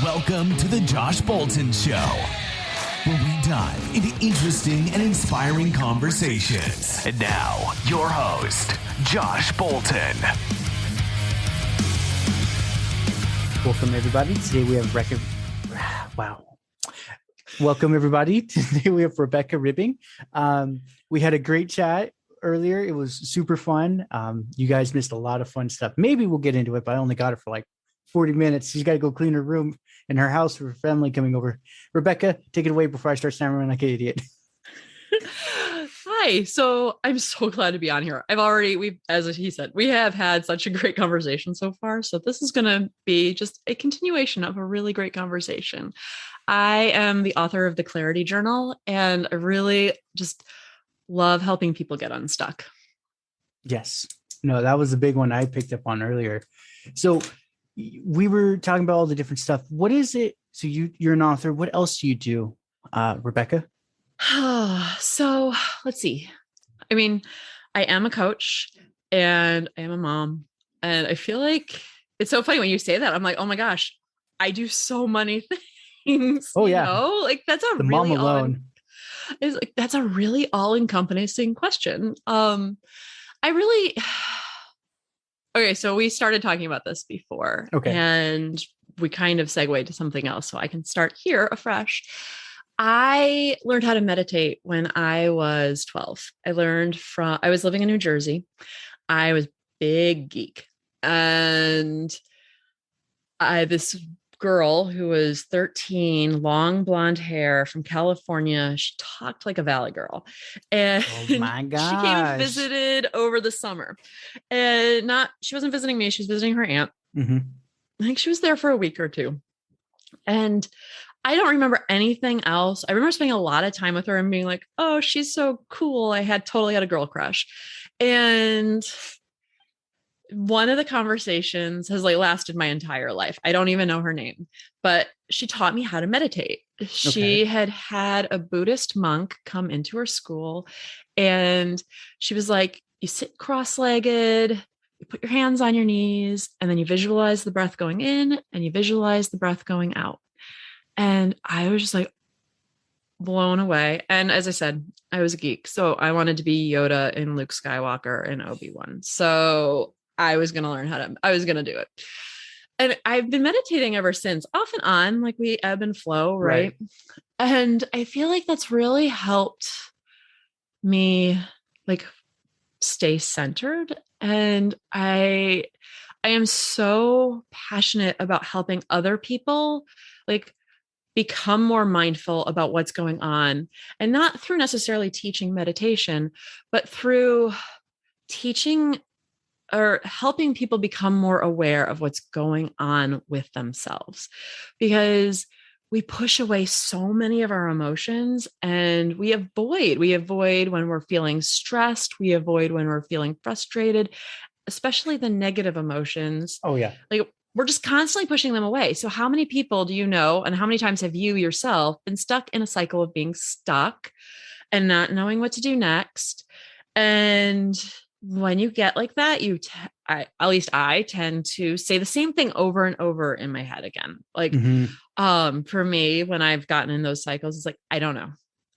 Welcome to the Josh Bolton Show, where we dive into interesting and inspiring conversations. And now, your host, Josh Bolton. Welcome, everybody. Today we have Welcome, everybody. Today we have Becca Ribbing. We had a great chat earlier. It was super fun. You guys missed a lot of fun stuff. Maybe we'll get into it, but I only got her for like 40 minutes. She's got to go clean her room in her house for her family coming over. Rebecca, take it away before I start stammering like an idiot. Hi. So I'm so glad to be on here. As he said, we have had such a great conversation so far. So this is going to be just a continuation of a really great conversation. I am the author of the Clarity Journal, and I really just love helping people get unstuck. Yes. No, that was a big one I picked up on earlier. So we were talking about all the different stuff. What is it? So you're an author. What else do you do, Rebecca? So let's see. I mean, I am a coach and I am a mom. And I feel like it's so funny when you say that. I'm like, oh my gosh, I do so many things. Oh, yeah. Like that's a the really mom alone. That's a really all-encompassing question. Okay, so we started talking about this before. Okay. And we kind of segued to something else. So I can start here afresh. I learned how to meditate when I was 12. I was living in New Jersey. I was big geek. And this girl who was 13, long blonde hair from California, she talked like a Valley girl. And Oh my gosh. She came and visited over the summer. And she wasn't visiting me, she was visiting her aunt. Mm-hmm. I think she was there for a week or two. And I don't remember anything else. I remember spending a lot of time with her and being like, oh, she's so cool. I totally had a girl crush. And one of the conversations has lasted my entire life. I don't even know her name, but she taught me how to meditate. Okay. She had a Buddhist monk come into her school, and she was like, you sit cross-legged, you put your hands on your knees, and then you visualize the breath going in and you visualize the breath going out. And I was just like blown away. And as I said, I was a geek. So I wanted to be Yoda and Luke Skywalker and Obi-Wan. So I was going to do it. And I've been meditating ever since, off and on, like we ebb and flow. Right. And I feel like that's really helped me stay centered. And I am so passionate about helping other people become more mindful about what's going on, and not through necessarily teaching meditation, but through teaching or helping people become more aware of what's going on with themselves. Because we push away so many of our emotions, and we avoid when we're feeling stressed. We avoid when we're feeling frustrated, especially the negative emotions. Oh yeah. We're just constantly pushing them away. So how many people do you know, and how many times have you yourself been stuck in a cycle of being stuck and not knowing what to do next? And when you get like that, at least I tend to say the same thing over and over in my head again. For me, when I've gotten in those cycles, it's like, I don't know.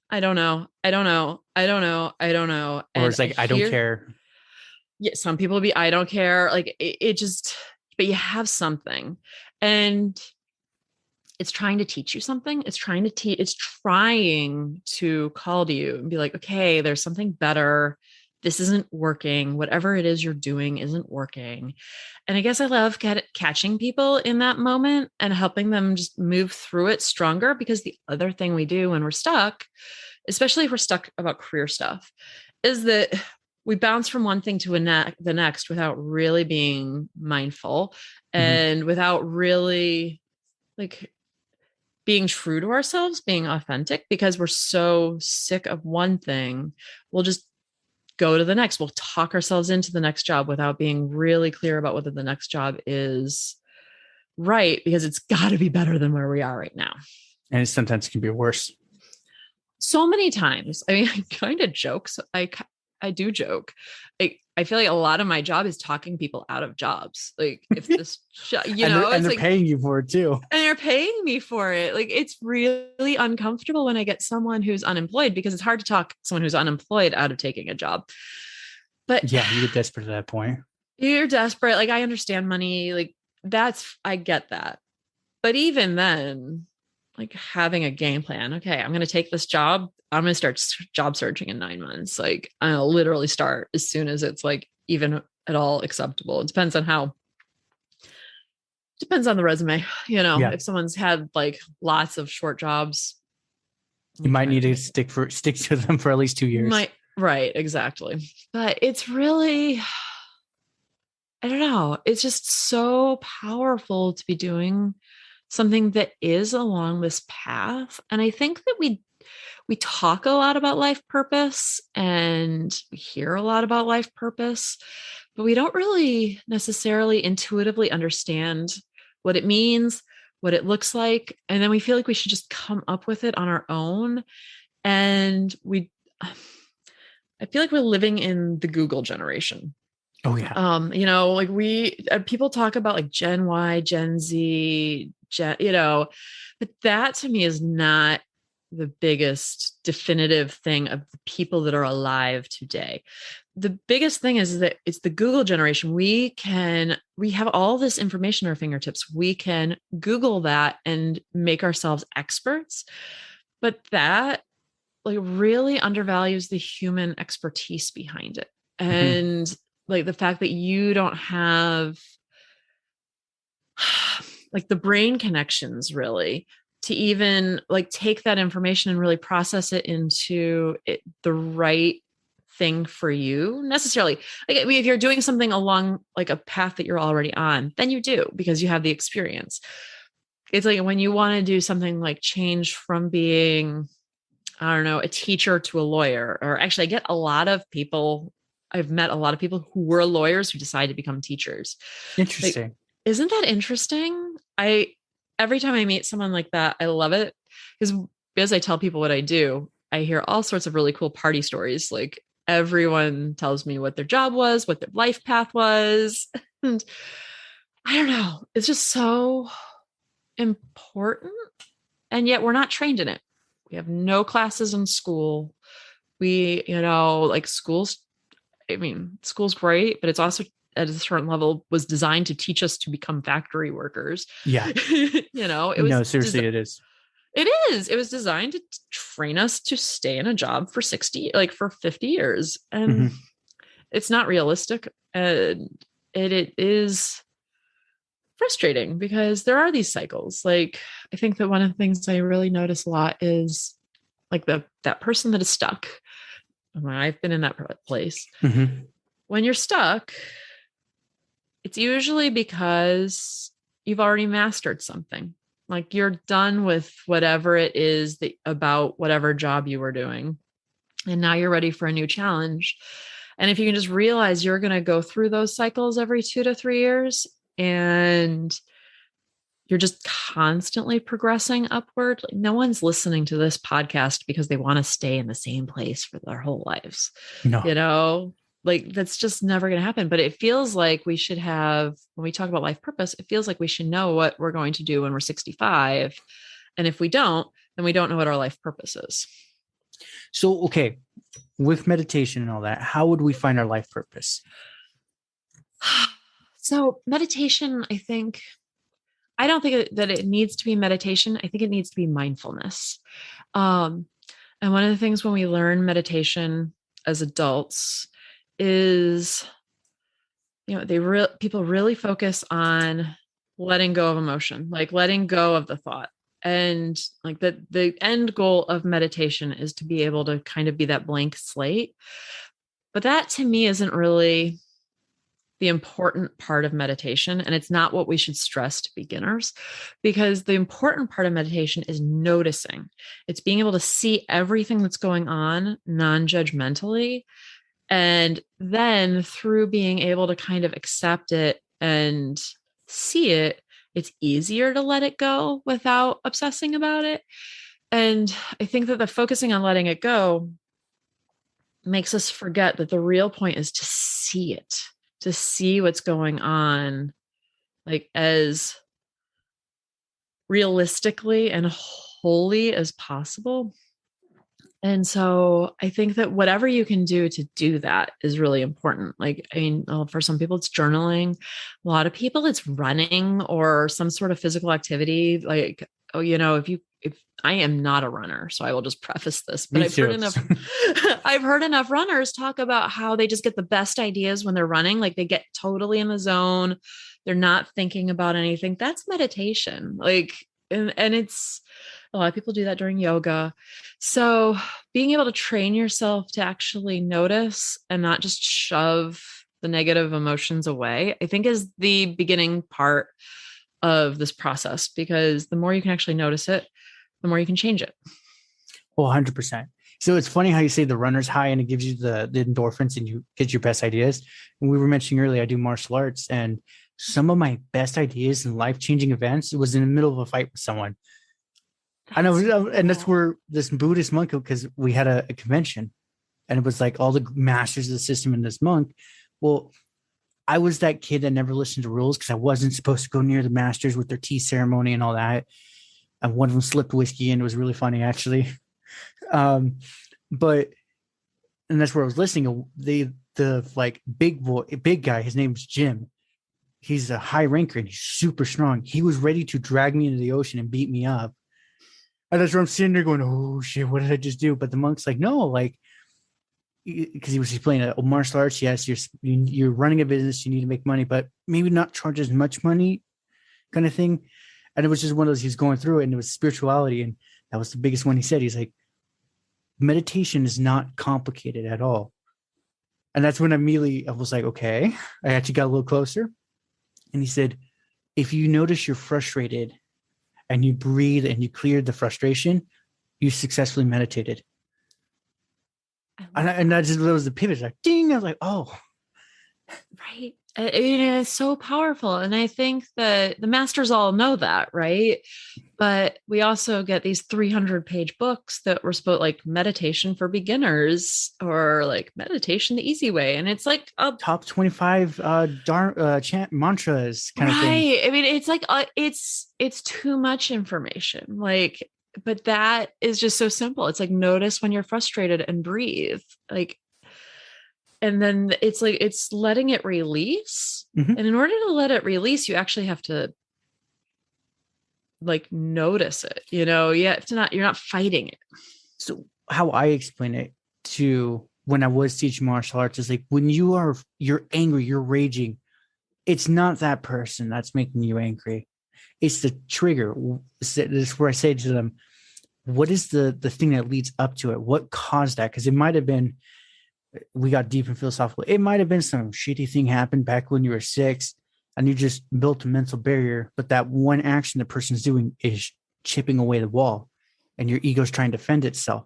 Or it's like, I don't care. Yeah. Some people I don't care. But you have something, and it's trying to teach you something. It's trying to call to you and be like, okay, there's something better. This isn't working. Whatever it is you're doing isn't working. And I guess I love catching people in that moment and helping them just move through it stronger. Because the other thing we do when we're stuck, especially if we're stuck about career stuff, is that we bounce from one thing to the next without really being mindful, and without really being true to ourselves, being authentic, because we're so sick of one thing. We'll just go to the next. We'll talk ourselves into the next job without being really clear about whether the next job is right, because it's got to be better than where we are right now. And it sometimes can be worse. So many times. I mean, I kind of joke. So I do joke. I feel like a lot of my job is talking people out of jobs. Like if this, and they're paying you for it too. And they're paying me for it. Like, it's really uncomfortable when I get someone who's unemployed, because it's hard to talk someone who's unemployed out of taking a job. But Yeah, you get desperate at that point. you're desperate. Like, I understand money. Like, I get that. But even then, like, having a game plan. Okay, I'm going to take this job. I'm going to start job searching in 9 months. Like, I'll literally start as soon as it's like even at all acceptable. It depends on the resume. Yeah. If someone's had like lots of short jobs, You might need to stick to them for at least 2 years. Right, exactly. But it's really, I don't know. It's just so powerful to be doing something that is along this path. And I think that we talk a lot about life purpose and we hear a lot about life purpose, but we don't really necessarily intuitively understand what it means, what it looks like. And then we feel like we should just come up with it on our own. And I feel like we're living in the Google generation. Oh yeah. Like people talk about like Gen Y, Gen Z, but that to me is not the biggest definitive thing of the people that are alive today. The biggest thing is that it's the Google generation. We have all this information at our fingertips. We can Google that and make ourselves experts, but that like really undervalues the human expertise behind it. And like the fact that you don't have like the brain connections really to even like take that information and really process it into the right thing for you necessarily. Like, I mean, if you're doing something along like a path that you're already on, then you do, because you have the experience. It's like when you want to do something like change from being, I don't know, a teacher to a lawyer, or actually I've met a lot of people who were lawyers who decided to become teachers. Interesting. Like, isn't that interesting? Every time I meet someone like that, I love it, because as I tell people what I do, I hear all sorts of really cool party stories. Like everyone tells me what their job was, what their life path was. And I don't know, it's just so important. And yet we're not trained in it. We have no classes in school. School's great, but it's also at a certain level was designed to teach us to become factory workers. Yeah. Seriously, it is. It is. It was designed to train us to stay in a job for 50 years. And it's not realistic. And it is frustrating because there are these cycles. Like, I think that one of the things I really notice a lot is like that person that is stuck. When I've been in that place, when you're stuck, it's usually because you've already mastered something. Like you're done with whatever it is about whatever job you were doing. And now you're ready for a new challenge. And if you can just realize you're going to go through those cycles every 2 to 3 years, and you're just constantly progressing upward. Like, no one's listening to this podcast because they want to stay in the same place for their whole lives. No. Like that's just never going to happen. But it feels like we should have, when we talk about life purpose, it feels like we should know what we're going to do when we're 65. And if we don't, then we don't know what our life purpose is. So, okay, with meditation and all that, how would we find our life purpose? So meditation, I don't think that it needs to be meditation. I think it needs to be mindfulness. And one of the things when we learn meditation as adults is, people really focus on letting go of emotion, like letting go of the thought. And like the end goal of meditation is to be able to kind of be that blank slate. But that to me isn't really the important part of meditation. And it's not what we should stress to beginners, because the important part of meditation is noticing. It's being able to see everything that's going on non-judgmentally. And then through being able to kind of accept it and see it, it's easier to let it go without obsessing about it. And I think that the focusing on letting it go makes us forget that the real point is to see it, to see what's going on, like as realistically and wholly as possible. And so I think that whatever you can do to do that is really important. Like, I mean, for some people, it's journaling. A lot of people, it's running or some sort of physical activity. Like, oh, if I am not a runner, so I will just preface this, but I've heard enough, I've heard enough runners talk about how they just get the best ideas when they're running. Like they get totally in the zone. They're not thinking about anything. That's meditation. Like, and it's, a lot of people do that during yoga. So being able to train yourself to actually notice and not just shove the negative emotions away, I think is the beginning part of this process, because the more you can actually notice it, the more you can change it. Well, 100%. So it's funny how you say the runner's high and it gives you the endorphins and you get your best ideas. And we were mentioning earlier, I do martial arts, and some of my best ideas and life-changing events, it was in the middle of a fight with someone. I know, and that's where this Buddhist monk, because we had a convention and it was like all the masters of the system and this monk. Well, I was that kid that never listened to rules because I wasn't supposed to go near the masters with their tea ceremony and all that. And one of them slipped whiskey and it was really funny, actually. But, and that's where I was listening. The like big guy, his name's Jim. He's a high ranker and he's super strong. He was ready to drag me into the ocean and beat me up. And that's where I'm sitting there going, oh shit, what did I just do? But the monk's like, no, like, because he was playing a martial arts. Yes, you're running a business, you need to make money, but maybe not charge as much money, kind of thing. And it was just one of those, he's going through it, and it was spirituality, and that was the biggest one. He said, he's like, meditation is not complicated at all. And that's when I was like, okay, I actually got a little closer. And he said, if you notice you're frustrated and you breathe and you cleared the frustration, you successfully meditated. And that was the pivot. Like, ding. I was like, oh. Right. It's so powerful. And I think that the masters all know that, right? But we also get these 300-page books that were supposed like meditation for beginners or like meditation the easy way. And it's like a top 25 chant mantras kind of thing. Right. I mean, it's like, it's too much information. Like, but that is just so simple. It's like, notice when you're frustrated and breathe. Like, and then it's like, it's letting it release. Mm-hmm. And in order to let it release, you actually have to like notice it, you have to you're not fighting it. So how I explain it to when I was teaching martial arts is like, when you're angry, you're raging, it's not that person that's making you angry. It's the trigger. This is where I say to them, what is the thing that leads up to it? What caused that? Because it might have been, we got deep and philosophical. It might have been some shitty thing happened back when you were 6 and you just built a mental barrier. But that one action the person's doing is chipping away the wall and your ego's trying to defend itself.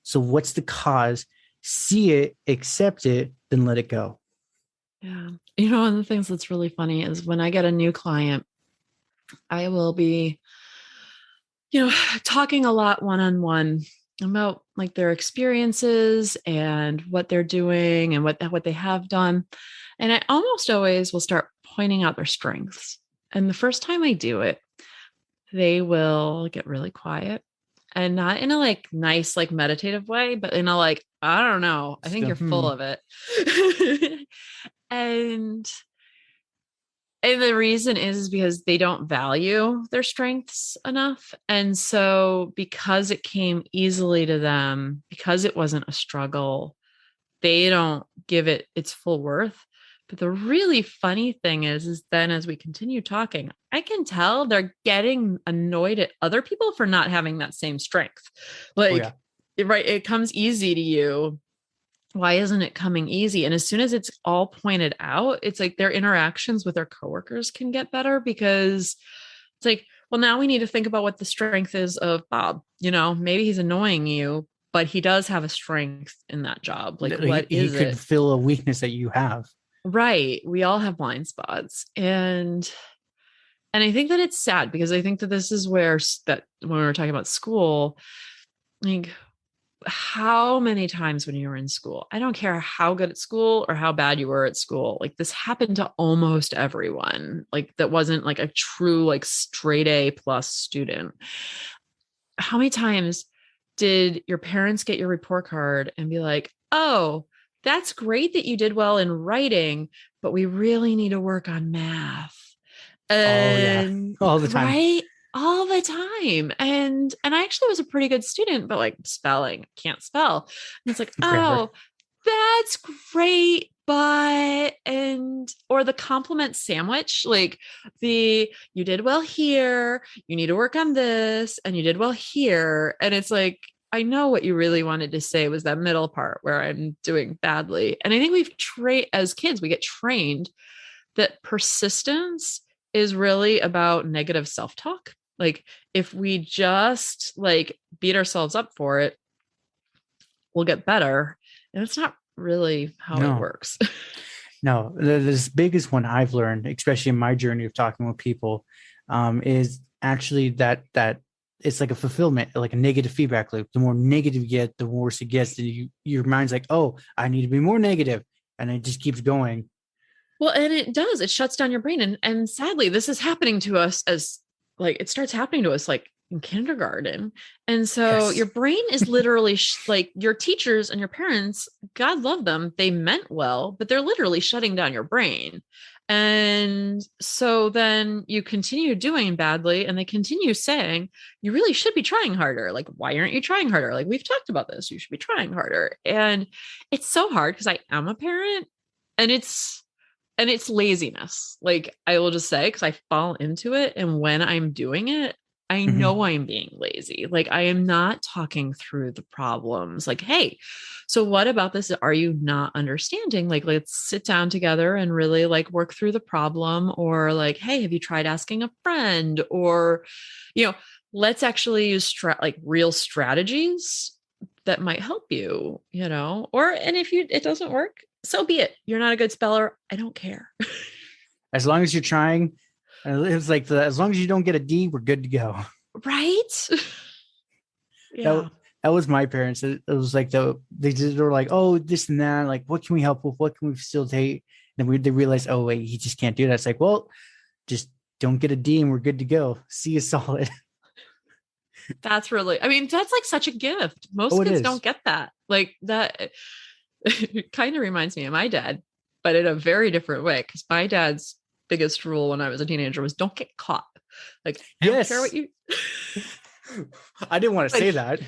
So what's the cause? See it, accept it, then let it go. Yeah. One of the things that's really funny is when I get a new client, I will be, talking a lot one-on-one about like their experiences and what they're doing and what they have done. And I almost always will start pointing out their strengths. And the first time I do it, they will get really quiet, and not in a like nice, like meditative way, but in a like, I don't know, I think you're full of it. And the reason is because they don't value their strengths enough. And so because it came easily to them, because it wasn't a struggle, they don't give it its full worth. But the really funny thing is then as we continue talking, I can tell they're getting annoyed at other people for not having that same strength. Like, right, it comes easy to you. Why isn't it coming easy? And as soon as it's all pointed out, it's like their interactions with their coworkers can get better, because it's like, well, now we need to think about what the strength is of Bob. Maybe he's annoying you, but he does have a strength in that job. Like, what is it? He could fill a weakness that you have. Right. We all have blind spots. And I think that it's sad, because I think that this is where that when we were talking about school, like how many times when you were in school, I don't care how good at school or how bad you were at school, like this happened to almost everyone, like that wasn't like a true, like straight A plus student. How many times did your parents get your report card and be like, oh, that's great that you did well in writing, but we really need to work on math. Oh yeah, And all the time. right, all the time. And I actually was a pretty good student, but like spelling, can't spell. And it's like, Grammar. oh, that's great. But or the compliment sandwich, like you did well here, you need to work on this, and you did well here. And it's like, I know what you really wanted to say was that middle part where I'm doing badly. And I think as kids, we get trained that persistence is really about negative self-talk. Like if we just like beat ourselves up for it, we'll get better. And it's not really how it works. No, the biggest one I've learned, especially in my journey of talking with people, is actually that it's like a fulfillment, like a negative feedback loop. The more negative you get, the worse it gets. Your mind's like, oh, I need to be more negative, and it just keeps going. Well, and it does. It shuts down your brain, and sadly, this is happening to us as like it starts happening to us like in kindergarten. And so your brain is literally like your teachers and your parents, God love them, they meant well, but they're literally shutting down your brain. And so then you continue doing badly and they continue saying, you really should be trying harder. Like, why aren't you trying harder? Like, we've talked about this. You should be trying harder. And it's so hard because I am a parent and it's laziness. Like I will just say, because I fall into it. And when I'm doing it, I know I'm being lazy. Like I am not talking through the problems. Like, hey, so what about this? Are you not understanding? Like, let's sit down together and really like work through the problem. Or like, hey, have you tried asking a friend? Or, let's actually use like real strategies that might help you, and if it doesn't work, so be it. You're not a good speller. I don't care. As long as you're trying, it's like as long as you don't get a D, we're good to go. Right? Yeah. That was my parents. It was like they were like, oh, this and that. Like, what can we help with? What can we facilitate? And then they realized, oh wait, he just can't do that. It's like, well, just don't get a D and we're good to go. C is solid. That's like such a gift. Most kids don't get that. Like that. It kind of reminds me of my dad, but in a very different way. Because my dad's biggest rule when I was a teenager was don't get caught. Like, I don't care what you. I didn't want to say that,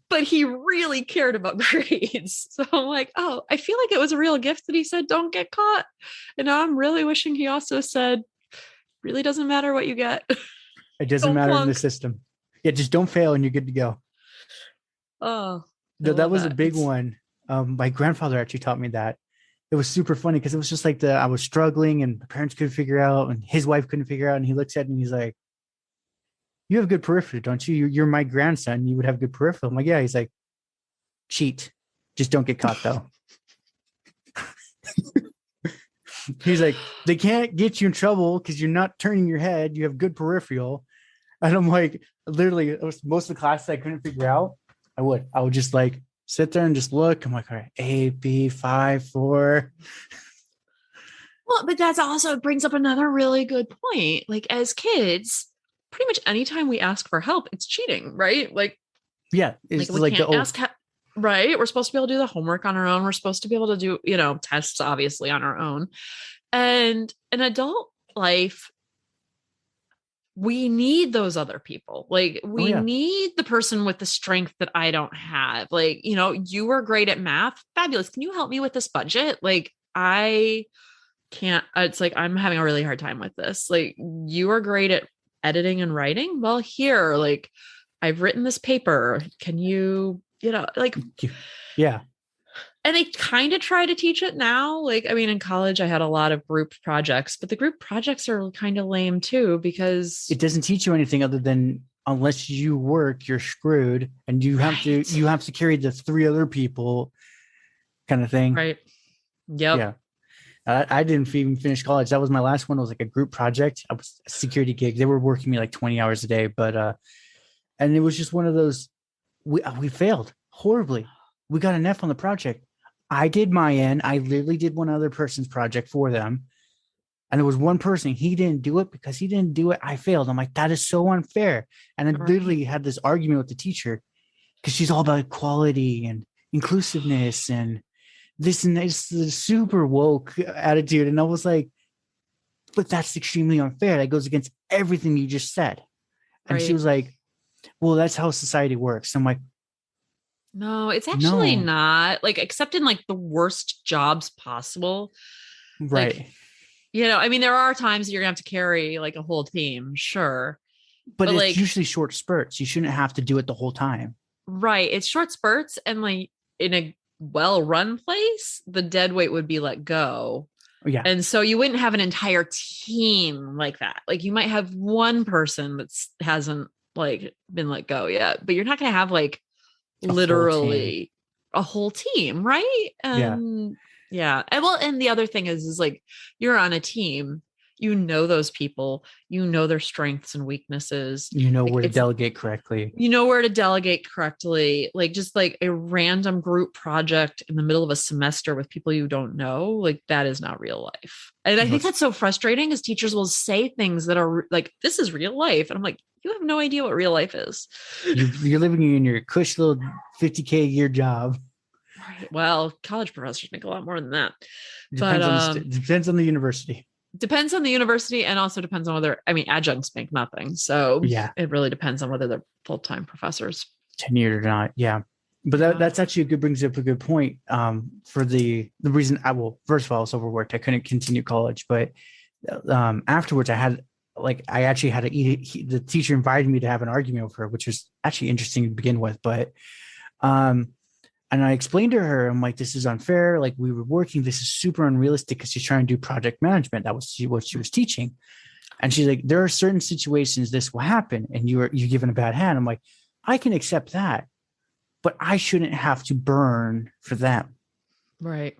but he really cared about grades. So I'm like, oh, I feel like it was a real gift that he said, don't get caught. And now I'm really wishing he also said, really doesn't matter what you get. It doesn't matter in the system. Yeah, just don't fail and you're good to go. Oh, that was a big one. My grandfather actually taught me that. It was super funny because it was just like I was struggling and my parents couldn't figure out and his wife couldn't figure out. And he looks at me and he's like, you have good peripheral, don't you? You're my grandson. You would have good peripheral. I'm like, yeah. He's like, cheat. Just don't get caught though. He's like, they can't get you in trouble because you're not turning your head. You have good peripheral. And I'm like, literally, it was most of the classes I couldn't figure out. I would just like sit there and just look. I'm like, all right, A, B, 5, 4. Well, but that's also brings up another really good point. Like as kids, pretty much anytime we ask for help, it's cheating, right? Like, yeah, it's like we can't ask. Right. We're supposed to be able to do the homework on our own. We're supposed to be able to do, tests obviously on our own. And in adult life, we need those other people. Like we need the person with the strength that I don't have. Like, you were great at math. Fabulous. Can you help me with this budget? Like I can't, it's like, I'm having a really hard time with this. Like you are great at editing and writing. Well, here, like I've written this paper. Can you, yeah. And they kind of try to teach it now. Like, I mean, in college, I had a lot of group projects, but the group projects are kind of lame too, because it doesn't teach you anything other than unless you work, you're screwed. And you have to carry the 3 other people kind of thing. Right. Yep. Yeah. I didn't even finish college. That was my last one. It was like a group project. I was a security gig. They were working me like 20 hours a day, but, and it was just one of those, we failed. horribly. We got an F on the project. I did my end. I literally did one other person's project for them. And there was one person, he didn't do it because he didn't do it. I failed. I'm like, that is so unfair. And I literally had this argument with the teacher because she's all about equality and inclusiveness and this and this, this super woke attitude. And I was like, but that's extremely unfair. That goes against everything you just said. And she was like, well, that's how society works. I'm like, no, it's actually not, like, except in like the worst jobs possible. Right. Like, you know, I mean, there are times you're gonna have to carry like a whole team, sure. But it's like, usually short spurts. You shouldn't have to do it the whole time. Right. It's short spurts. And like in a well-run place, the dead weight would be let go. Yeah. And so you wouldn't have an entire team like that. Like you might have one person that's hasn't like been let go yet, but you're not going to have like literally a whole team, right? Yeah. And well, and the other thing is like you're on a team, you know those people, you know their strengths and weaknesses. You know where to delegate correctly. You know where to delegate correctly. Like just like a random group project in the middle of a semester with people you don't know, like that is not real life. And I think that's so frustrating is teachers will say things that are like, this is real life. And I'm like, you have no idea what real life is. You're living in your cush little $50K a year job. Right. Well, college professors make a lot more than that. Depends on the university. Depends on the university and also depends on whether, I mean, adjuncts make nothing. So yeah, it really depends on whether they're full-time professors. Tenured or not. Yeah. But that's actually brings up a good point for the reason first of all, I was overworked. I couldn't continue college, but afterwards I actually had to eat. The teacher invited me to have an argument with her, which was actually interesting to begin with. But and I explained to her, I'm like, this is unfair. Like we were working, this is super unrealistic because she's trying to do project management. That was what she was teaching. And she's like, there are certain situations this will happen and you're given a bad hand. I'm like, I can accept that, but I shouldn't have to burn for them. Right.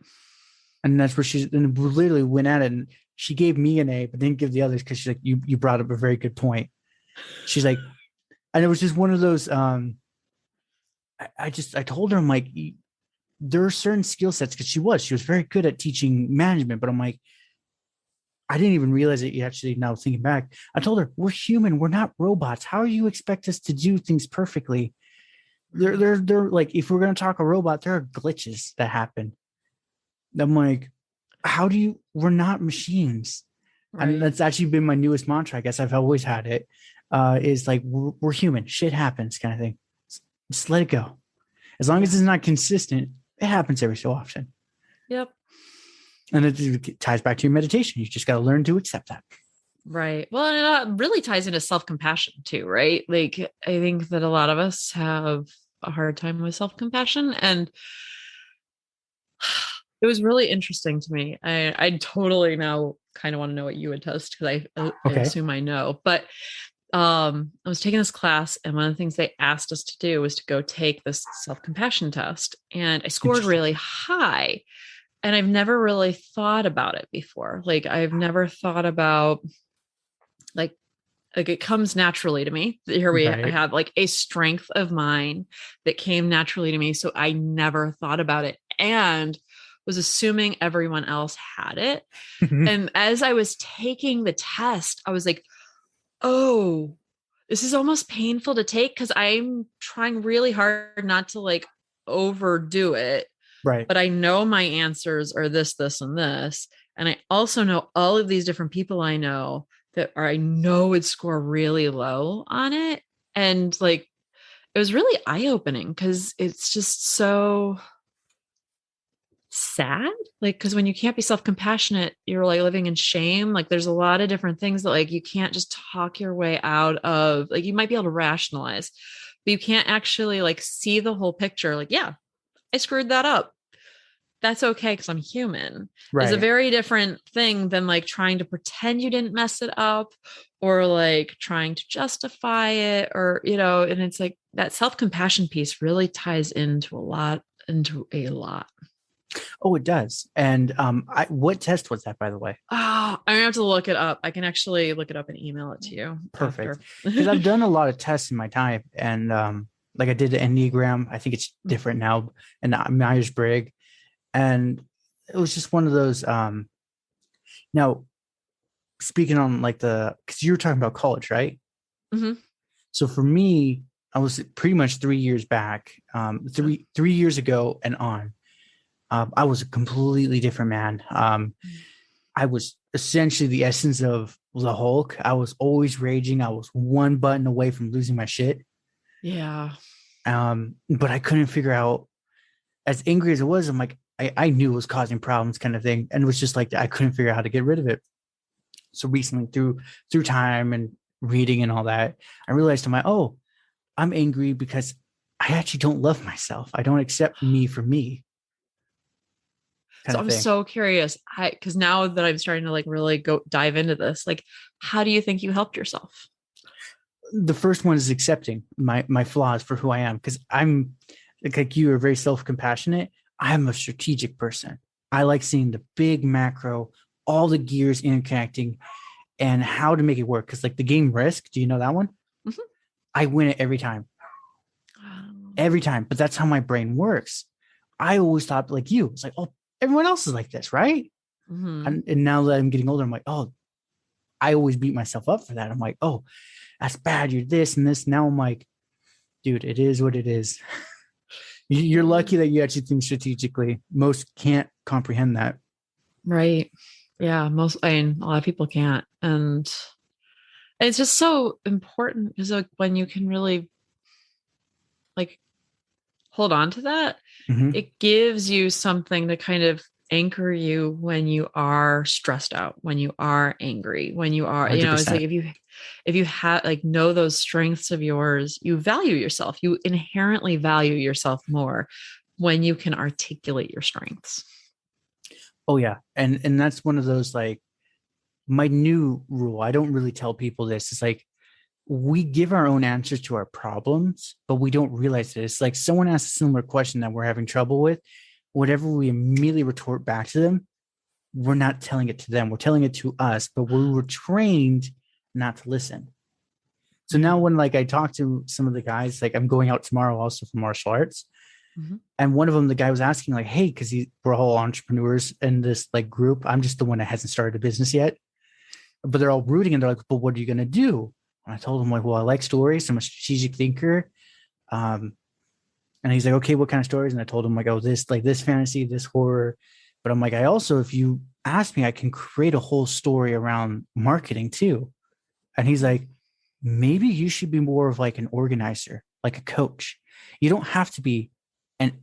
And that's where and we literally went at it and she gave me an A, but didn't give the others because she's like, you brought up a very good point. She's like, and it was just one of those, I told her, I'm like, there are certain skill sets because she was very good at teaching management, but I'm like, I didn't even realize it. You actually, now thinking back, I told her, we're human. We're not robots. How do you expect us to do things perfectly? They're like, if we're going to talk a robot, there are glitches that happen. I'm like, we're not machines. Right. And that's actually been my newest mantra. I guess I've always had it, is like, we're human. Shit happens kind of thing. Just let it go. As long as it's not consistent, it happens every so often. Yep. And it ties back to your meditation. You just got to learn to accept that. Right. Well, and it really ties into self-compassion too, right? Like, I think that a lot of us have a hard time with self-compassion. And it was really interesting to me. I totally now kind of want to know what you would test because I assume I know. But I was taking this class and one of the things they asked us to do was to go take this self-compassion test. And I scored really high. And I've never really thought about it before. Like I've never thought about like it comes naturally to me. Here I have like a strength of mine that came naturally to me. So I never thought about it and was assuming everyone else had it. And as I was taking the test, I was like, oh, this is almost painful to take because I'm trying really hard not to like overdo it. Right. But I know my answers are this, this, and this. And I also know all of these different people I know I know would score really low on it. And like, it was really eye-opening because it's just so sad. Like, because when you can't be self-compassionate, you're like living in shame. Like there's a lot of different things that like, you can't just talk your way out of, like, you might be able to rationalize, but you can't actually like see the whole picture. Like, yeah, I screwed that up. That's okay because I'm human. Right. It's a very different thing than like trying to pretend you didn't mess it up or like trying to justify it or, you know, and it's like that self-compassion piece really ties into a lot. Oh, it does. And what test was that, by the way? Oh, I'm gonna have to look it up. I can actually look it up and email it to you. Perfect. Because I've done a lot of tests in my time. And like I did the Enneagram. I think it's different now, and Myers-Briggs. And it was just one of those. Now, speaking on like because you were talking about college, right? Mm-hmm. So for me, I was pretty much 3 years back, 3 years ago and on. I was a completely different man. I was essentially the essence of the Hulk. I was always raging. I was one button away from losing my shit. Yeah. But I couldn't figure out, as angry as it was, I'm like, I knew it was causing problems kind of thing. And it was just like, I couldn't figure out how to get rid of it. So recently through time and reading and all that, I realized I'm angry because I actually don't love myself. I don't accept me for me. So I'm so curious, because now that I'm starting to like really go dive into this, like, how do you think you helped yourself? The first one is accepting my flaws for who I am, because I'm like you are very self-compassionate. I'm a strategic person. I like seeing the big macro, all the gears interconnecting, and how to make it work. Because like the game Risk, do you know that one? Mm-hmm. I win it every time. But that's how my brain works. I always thought like you. It's like, oh, everyone else is like this, right? Mm-hmm. And now that I'm getting older, I'm like, oh, I always beat myself up for that. I'm like, oh, that's bad. You're this and this. Now I'm like, dude, it is what it is. You're lucky that you actually think strategically. Most can't comprehend that. Right. Yeah. A lot of people can't. And it's just so important because like when you can really like hold on to that, it gives you something to kind of anchor you when you are stressed out, when you are angry, when you are, 100%. It's like if you have like know those strengths of yours, you value yourself. You inherently value yourself more when you can articulate your strengths. Oh yeah. And that's one of those, like, my new rule. I don't really tell people this. It's like, we give our own answers to our problems, but we don't realize it. It's like someone asks a similar question that we're having trouble with. Whatever we immediately retort back to them, we're not telling it to them. We're telling it to us, but we were trained not to listen. So now when like I talk to some of the guys, like I'm going out tomorrow also for martial arts. And one of them, the guy was asking like, hey, because we're all entrepreneurs in this like group. I'm just the one that hasn't started a business yet, but they're all rooting and they're like, but what are you going to do? And I told him like, well, I like stories. I'm a strategic thinker. And he's like, okay, what kind of stories? And I told him like, oh, this fantasy, this horror. But I'm like, I also, if you ask me, I can create a whole story around marketing too. And he's like, maybe you should be more of like an organizer, like a coach. You don't have to be an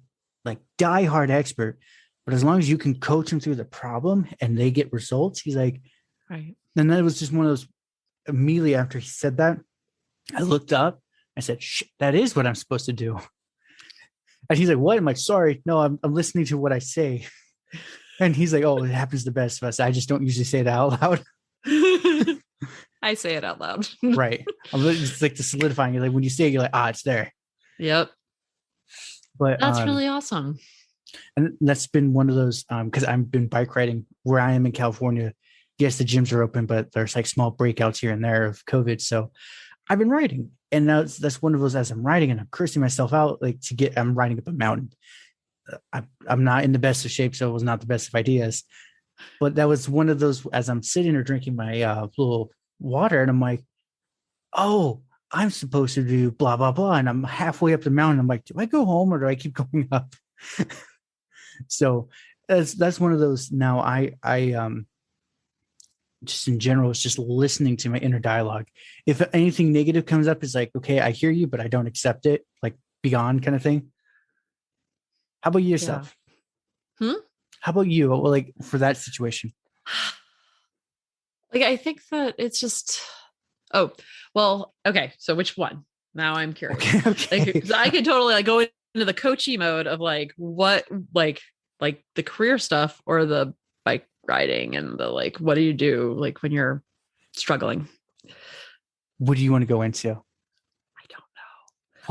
like diehard expert, but as long as you can coach them through the problem and they get results, he's like, right. And then it was just one of those, immediately after he said that, I looked up, I said, that is what I'm supposed to do. And he's like, what? I'm like, sorry, no, I'm listening to what I say. And he's like, oh, it happens to the best of us. I just don't usually say that out loud. I say it out loud. Right. It's like the solidifying. You're like, when you say it, you're like, it's there. Yep. But that's really awesome. And that's been one of those, because I've been bike riding where I am in California. Yes, the gyms are open, but there's like small breakouts here and there of COVID. So I've been riding. And now that's one of those, as I'm riding and I'm cursing myself out, like I'm riding up a mountain. I'm not in the best of shape, so it was not the best of ideas. But that was one of those, as I'm sitting or drinking my little water, and I'm like, oh, I'm supposed to do blah, blah, blah. And I'm halfway up the mountain. I'm like, do I go home or do I keep going up? So that's one of those. Now I just in general, it's just listening to my inner dialogue. If anything negative comes up, it's like, okay, I hear you, but I don't accept it. Like, be gone kind of thing. How about yourself? Yeah. How about you? Well, like for that situation? Like, I think that it's just, oh, well, okay. So which one? Now I'm curious. Okay. Like, I could totally like go into the coachy mode of like, what, like the career stuff or the bike riding and the, like, what do you do? Like when you're struggling? What do you want to go into? I don't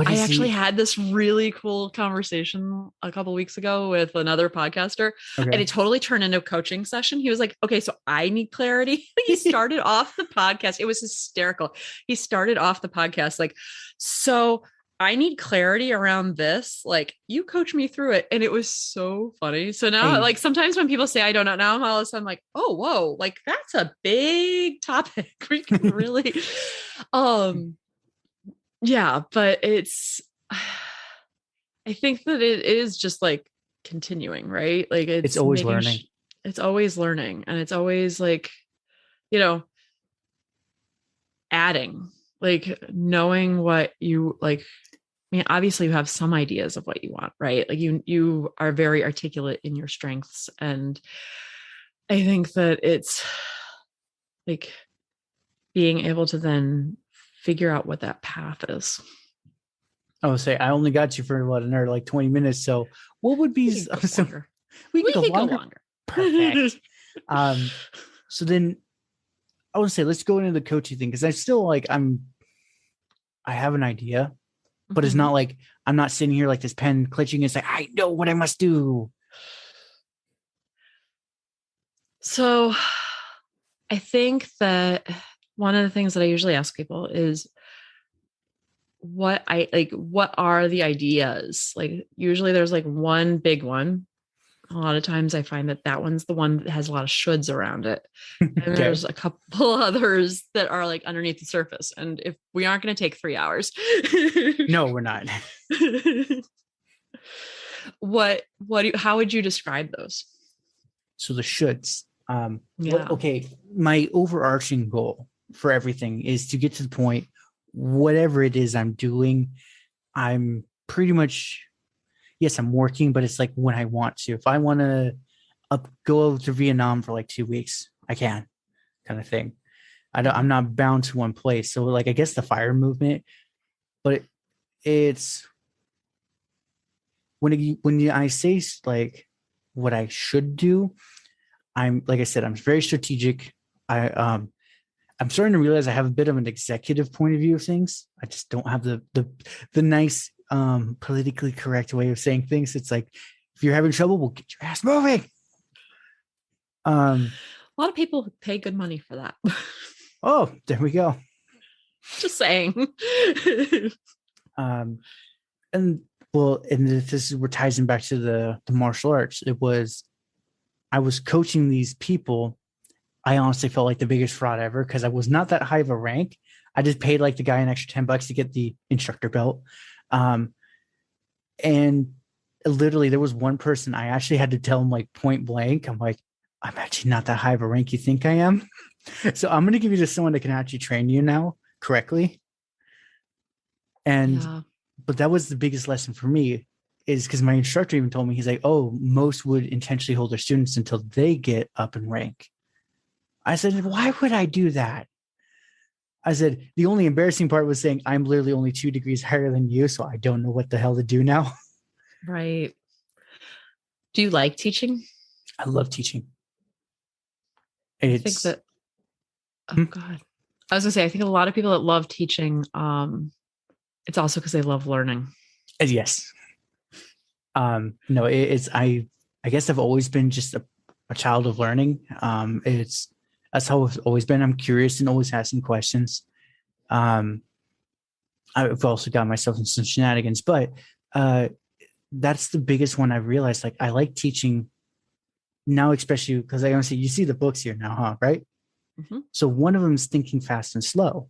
know. I actually had this really cool conversation a couple of weeks ago with another podcaster, and it totally turned into a coaching session. He was like, okay, so I need clarity. He started off the podcast. It was hysterical. He started off the podcast like, so I need clarity around this. Like, you coach me through it. And it was so funny. So now, Hey. like, sometimes when people say I don't know, now I'm all of a sudden like, oh, whoa, like that's a big topic. We can really, yeah, but I think that it is just like continuing, right? Like It's always learning. It's always learning. And it's always like, you know, adding, like knowing what you like. I mean, obviously you have some ideas of what you want, right? Like you are very articulate in your strengths. And I think that it's like being able to then figure out what that path is. I would say I only got you for another like 20 minutes. So what would be we can go longer. Perfect. So then I would say let's go into the coaching thing, because I still like I have an idea, but it's not like I'm not sitting here like this pen clenching. It's like I know what I must do. So I think that one of the things that I usually ask people is what are the ideas? Like usually there's like one big one. A lot of times I find that one's the one that has a lot of shoulds around it. And Okay. there's a couple others that are like underneath the surface. And if we aren't going to take 3 hours. No, we're not. How would you describe those? So the shoulds. Yeah. Okay. My overarching goal for everything is to get to the point, whatever it is I'm doing, I'm pretty much, yes, I'm working, but it's like when I want to. If I want to go to Vietnam for like 2 weeks, I can, kind of thing. I'm not bound to one place. So like, I guess the fire movement, but it's when I say like what I should do, I'm, like I said, I'm very strategic. I'm starting to realize I have a bit of an executive point of view of things. I just don't have the nice politically correct way of saying things. It's like, if you're having trouble, we'll get your ass moving. A lot of people pay good money for that. Oh, there we go. Just saying. And this is where ties in back to the martial arts. I was coaching these people. I honestly felt like the biggest fraud ever, because I was not that high of a rank. I just paid like the guy an extra $10 to get the instructor belt. And literally there was one person I actually had to tell him like point blank, I'm like, I'm actually not that high of a rank you think I am. So I'm going to give you to someone that can actually train you now correctly. And, but that was the biggest lesson for me, is because my instructor even told me, he's like, oh, most would intentionally hold their students until they get up in rank. I said, why would I do that? I said, the only embarrassing part was saying I'm literally only 2 degrees higher than you, so I don't know what the hell to do now. Right. Do you like teaching? I love teaching. I think that, God. I was gonna say, I think a lot of people that love teaching, it's also because they love learning. Yes. No, I guess I've always been just a child of learning. That's how it's always been. I'm curious and always asking questions. I've also got myself in some shenanigans, but that's the biggest one I've realized. Like, I like teaching now, especially because I honestly, you see the books here now, huh? Right? Mm-hmm. So one of them is Thinking Fast and Slow.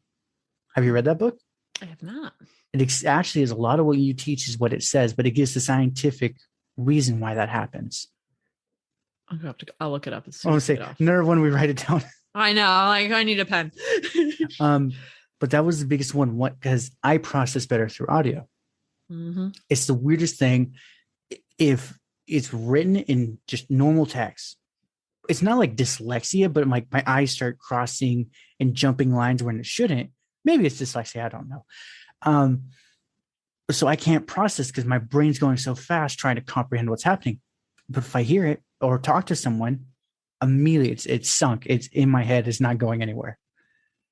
Have you read that book? I have not. It actually is a lot of what you teach is what it says, but it gives the scientific reason why that happens. I'll look it up. I want to say, never when we write it down. I know, like I need a pen. But that was the biggest one. Because I process better through audio. Mm-hmm. It's the weirdest thing. If it's written in just normal text, it's not like dyslexia, but like my eyes start crossing and jumping lines when it shouldn't. Maybe it's dyslexia. I don't know. So I can't process because my brain's going so fast trying to comprehend what's happening. But if I hear it or talk to someone, immediately it's sunk. It's in my head. It's not going anywhere.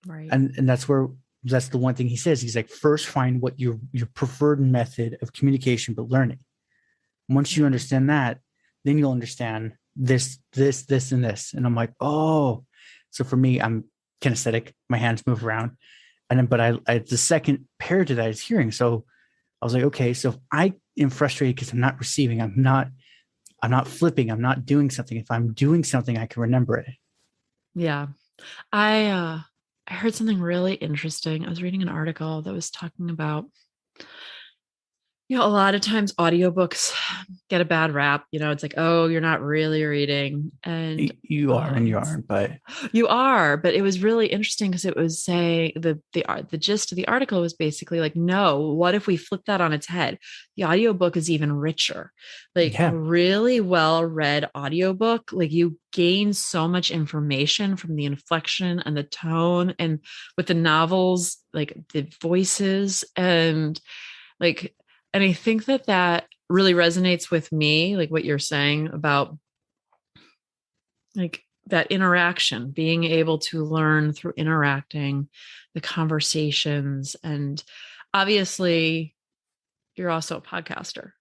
Right. And that's the one thing he says. He's like, first find what your preferred method of communication, but learning. Once you understand that, then you'll understand this, and this. And I'm like, oh, so for me, I'm kinesthetic. My hands move around. And then, but I the second pair to that is hearing. So I was like, okay, so if I am frustrated because I'm not receiving, I'm not flipping, I'm not doing something. If I'm doing something, I can remember it. Yeah. I heard something really interesting. I was reading an article that was talking about, a lot of times audiobooks get a bad rap. It's like, oh, you're not really reading. And You are and you aren't, but you are. But it was really interesting because it was saying the gist of the article was basically like, no, what if we flip that on its head? The audiobook is even richer. Like a really well-read audiobook, like you gain so much information from the inflection and the tone, and with the novels, like the voices and like, and I think that really resonates with me, like what you're saying about like that interaction, being able to learn through interacting, the conversations. And obviously, you're also a podcaster.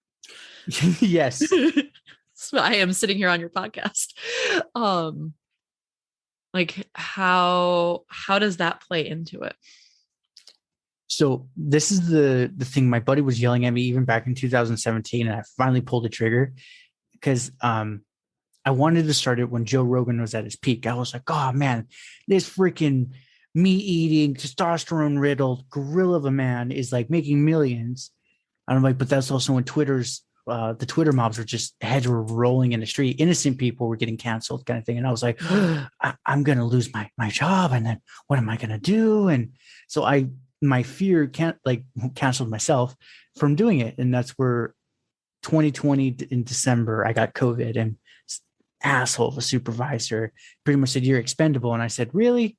Yes. So I am sitting here on your podcast. Like how does that play into it? So this is the thing. My buddy was yelling at me even back in 2017, and I finally pulled the trigger because I wanted to start it when Joe Rogan was at his peak. I was like, oh man, this freaking meat eating, testosterone riddled gorilla of a man is like making millions. And I'm like, but that's also when the Twitter mobs were just heads were rolling in the street. Innocent people were getting canceled, kind of thing. And I was like, I'm going to lose my job. And then what am I going to do? And so my fear canceled myself from doing it. And that's where 2020 in December, I got COVID, and asshole of a supervisor pretty much said, you're expendable. And I said, really?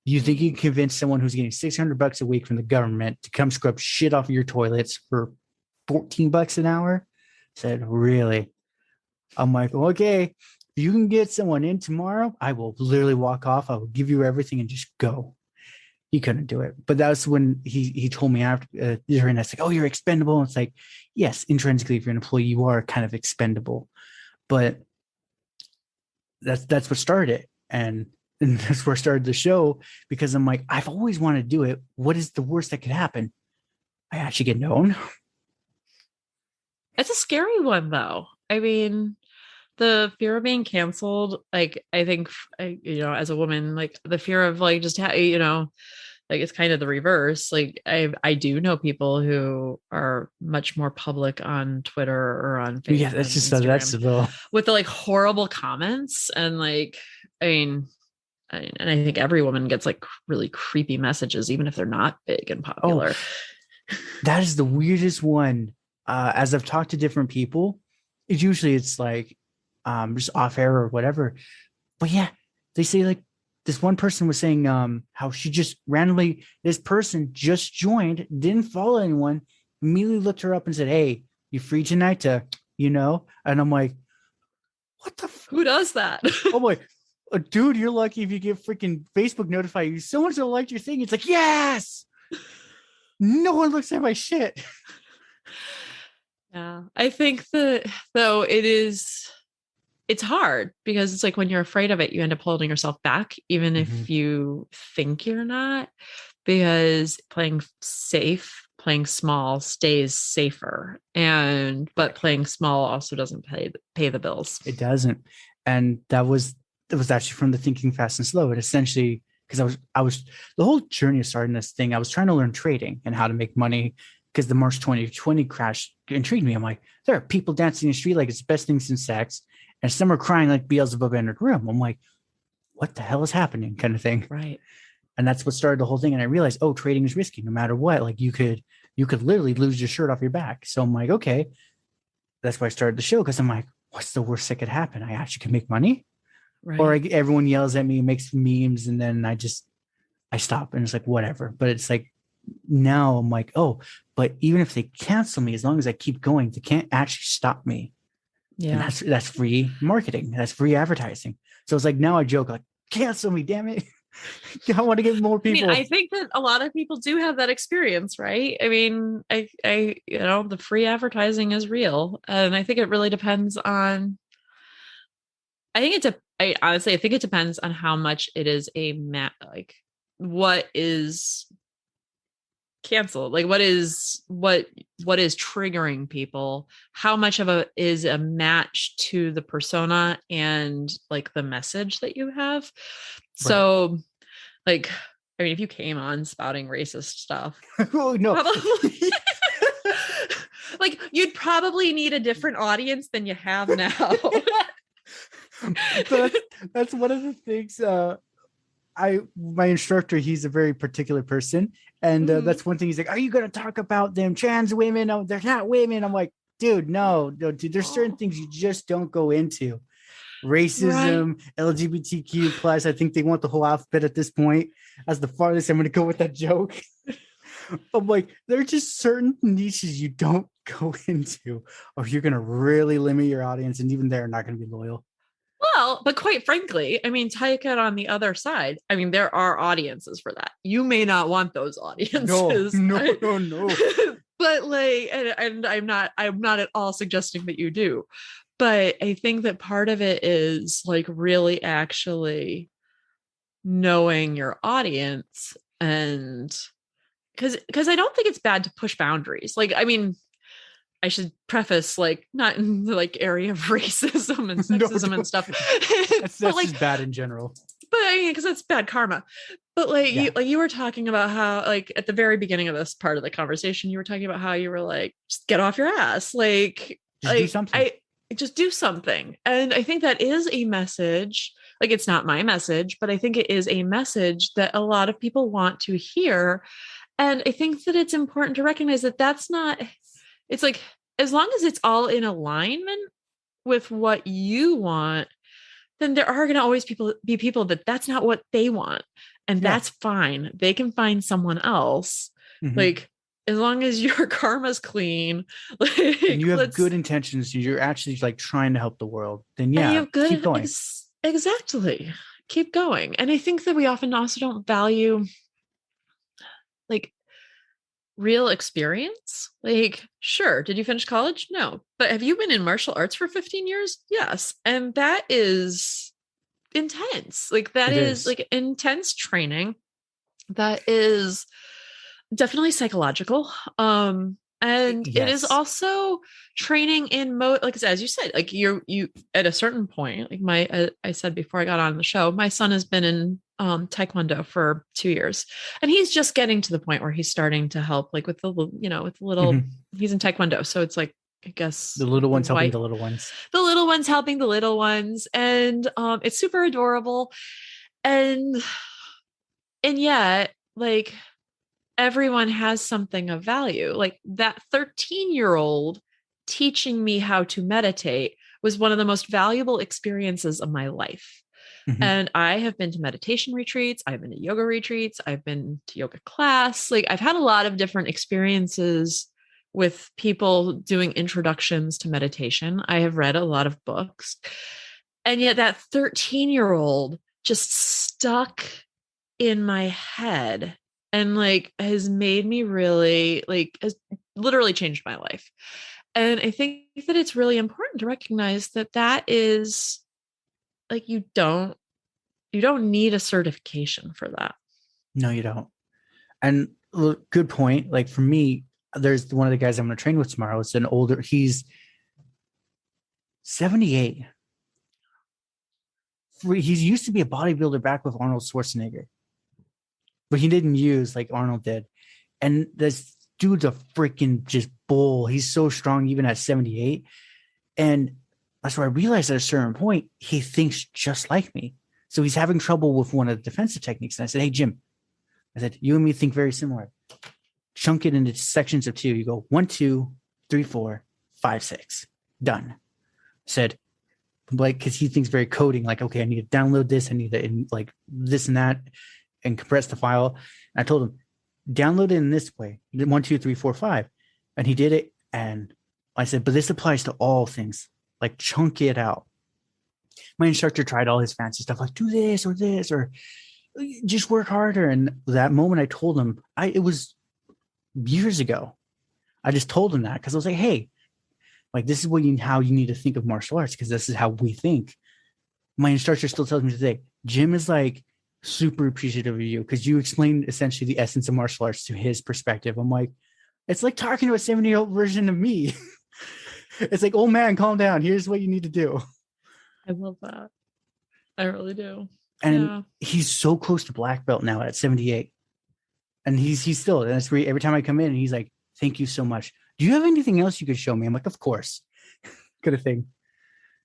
You think you can convince someone who's getting $600 a week from the government to come scrub shit off of your toilets for $14 an hour? I said, really? I'm like, okay, if you can get someone in tomorrow, I will literally walk off. I will give you everything and just go. He couldn't do it. But that's when he told me after, and that's like, oh, you're expendable. And it's like, yes, intrinsically, if you're an employee, you are kind of expendable. But that's what started it. And that's where I started the show, because I'm like, I've always wanted to do it. What is the worst that could happen? I actually get known. It's a scary one, though. I mean, the fear of being canceled, like, I think, as a woman, like the fear of like just, like it's kind of the reverse. Like I do know people who are much more public on Twitter or on Facebook. Yeah, that's just Instagram, with the like horrible comments. And like, and I think every woman gets like really creepy messages, even if they're not big and popular. Oh, that is the weirdest one. As I've talked to different people, it's like just off air or whatever. But yeah, they say like this one person was saying how she just randomly, this person just joined, didn't follow anyone, immediately looked her up and said, hey, you free tonight to, and I'm like, what the who does that? Oh boy. Dude, you're lucky if you get freaking Facebook notify you. Someone's gonna like your thing. It's like, yes. No one looks at my shit. Yeah. I think that though it's hard, because it's like when you're afraid of it, you end up holding yourself back, even if you think you're not, because playing safe, playing small stays safer. But playing small also doesn't pay the bills. It doesn't. And that was actually from the Thinking Fast and Slow. It essentially, because I was the whole journey of starting this thing, I was trying to learn trading and how to make money, because the March 2020 crash intrigued me. I'm like, there are people dancing in the street like it's the best thing since sex, and some are crying like Beelzebub entered the room. I'm like, what the hell is happening, kind of thing. Right. And that's what started the whole thing. And I realized, oh, trading is risky no matter what. Like you could literally lose your shirt off your back. So I'm like, okay, that's why I started the show, because I'm like, what's the worst that could happen? I actually can make money. Right. Or everyone yells at me, makes memes, and then I stop, and it's like, whatever. But it's like, now I'm like, oh, but even if they cancel me, as long as I keep going, they can't actually stop me. Yeah. And that's free marketing. That's free advertising. So it's like, now I joke like, cancel me, damn it. I want to get more people. I think that a lot of people do have that experience, right? I mean, I the free advertising is real. And I think it really depends on, I honestly think it depends on how much it is what is canceled, like what what is triggering people, how much of a is a match to the persona and like the message that you have. So like, I mean, if you came on spouting racist stuff, Oh no. probably, like you'd probably need a different audience than you have now. But that's one of the things. My instructor, he's a very particular person, and that's one thing. He's like, "Are you going to talk about them trans women? Oh, they're not women." I'm like, "Dude, no, dude. There's certain things you just don't go into. Racism, LGBTQ plus. I think they want the whole alphabet at this point. As the farthest I'm going to go with that joke." I'm like, there are just certain niches you don't go into, or you're going to really limit your audience, and even they're not going to be loyal. Well, but quite frankly, I mean, take it on the other side. I mean, there are audiences for that. You may not want those audiences. No. But like, and I'm not at all suggesting that you do. But I think that part of it is like really actually knowing your audience, and because I don't think it's bad to push boundaries. Like, I mean, I should preface, like, not in the like area of racism and sexism and stuff. That's like, just bad in general. But I mean, because that's bad karma. But like, you were talking about how, like, at the very beginning of this part of the conversation, you were talking about how you were like, just get off your ass, like, do something. Just do something. And I think that is a message. Like, it's not my message, but I think it is a message that a lot of people want to hear. And I think that it's important to recognize that that's not. It's like, as long as it's all in alignment with what you want, then there are going to always be people that's not what they want. And that's fine. They can find someone else. Mm-hmm. Like, as long as your karma's clean, like, and you have good intentions, you're actually like trying to help the world, then you have good, keep going. Exactly. Keep going. And I think that we often also don't value like real experience. Like, sure, did you finish college? No. But have you been in martial arts for 15 years? Yes. And that is intense. Like, that is like intense training. That is definitely psychological. And it is also training in like, as you said, like you at a certain point, like I said before I got on the show, my son has been in Taekwondo for 2 years, and he's just getting to the point where he's starting to help, like with the little, he's in Taekwondo. So it's like, I guess the little ones helping the little ones, helping the little ones. And it's super adorable. And yet, like, everyone has something of value. Like, that 13-year-old teaching me how to meditate was one of the most valuable experiences of my life. Mm-hmm. And I have been to meditation retreats. I've been to yoga retreats. I've been to yoga class. Like, I've had a lot of different experiences with people doing introductions to meditation. I have read a lot of books. And yet that 13-year-old just stuck in my head and like has made me really, like, has literally changed my life. And I think that it's really important to recognize that is like, you don't need a certification for that. No, you don't. And good point. Like, for me, there's one of the guys I'm going to train with tomorrow. It's an older, he's 78. He's used to be a bodybuilder back with Arnold Schwarzenegger, but he didn't use like Arnold did. And this dude's a freaking just bull. He's so strong, even at 78. And that's where I realized at a certain point, he thinks just like me. So he's having trouble with one of the defensive techniques. And I said, hey, Jim, I said, you and me think very similar. Chunk it into sections of 2. You go 1, 2, 3, 4, 5, 6. Done. I said, like, because he thinks very coding, like, okay, I need to download this, I need to like this and that, and compress the file. And I told him, download it in this way, 1, 2, 3, 4, 5. And he did it. And I said, but this applies to all things, like chunk it out. My instructor tried all his fancy stuff, like do this or just work harder. And that moment I told him, it was years ago. I just told him that because I was like, hey, like, this is how you need to think of martial arts, because this is how we think. My instructor still tells me today, Jim is like super appreciative of you because you explained essentially the essence of martial arts to his perspective. I'm like, It's like talking to a 70-year-old version of me. It's like, oh man, calm down. Here's what you need to do. I love that. I really do. And he's so close to black belt now at 78. And he's still, and that's every time I come in and he's like, thank you so much. Do you have anything else you could show me? I'm like, of course. Kind of thing.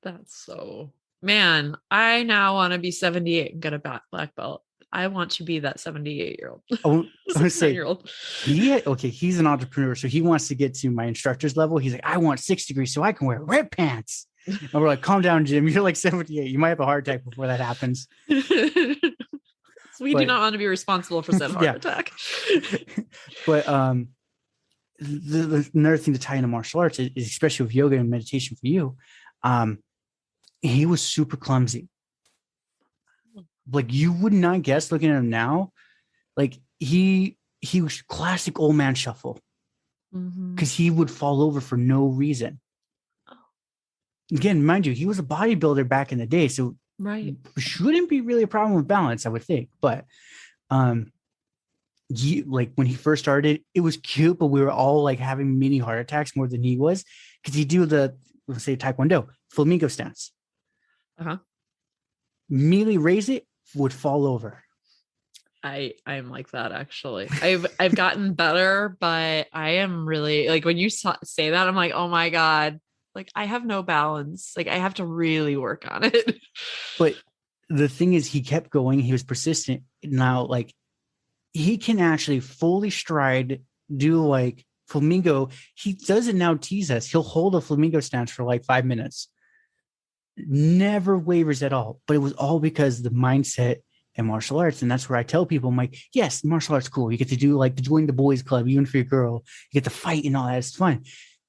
That's so, man, I now want to be 78 and get a black belt. I want to be that 78-year-old. I want to say, year-old. He's an entrepreneur. So he wants to get to my instructor's level. He's like, I want 6 degrees so I can wear red pants. And we're like, calm down, Jim. You're like 78. You might have a heart attack before that happens. We do not want to be responsible for said heart attack. But another thing to tie into martial arts is especially with yoga and meditation for you. He was super clumsy. Like you would not guess looking at him now. Like he was classic old man shuffle because he would fall over for no reason. Again, mind you, he was a bodybuilder back in the day, so shouldn't be really a problem with balance, I would think. But like when he first started, it was cute, but we were all like having mini heart attacks more than he was because he do the, let's say, Taekwondo flamingo stance. Immediately raise it, would fall over. I'm like that actually. I've gotten better, but I am really like when you say that, I'm like, oh my God, like I have no balance. Like I have to really work on it. But the thing is, he kept going. He was persistent. Now, like he can actually fully stride, do like flamingo. He doesn't now tease us. He'll hold a flamingo stance for like 5 minutes. Never wavers at all. But it was all because of the mindset and martial arts. And that's where I tell people, I'm like, yes, martial arts cool. You get to do like join the boys club, even for your girl. You get to fight and all that. It's fun.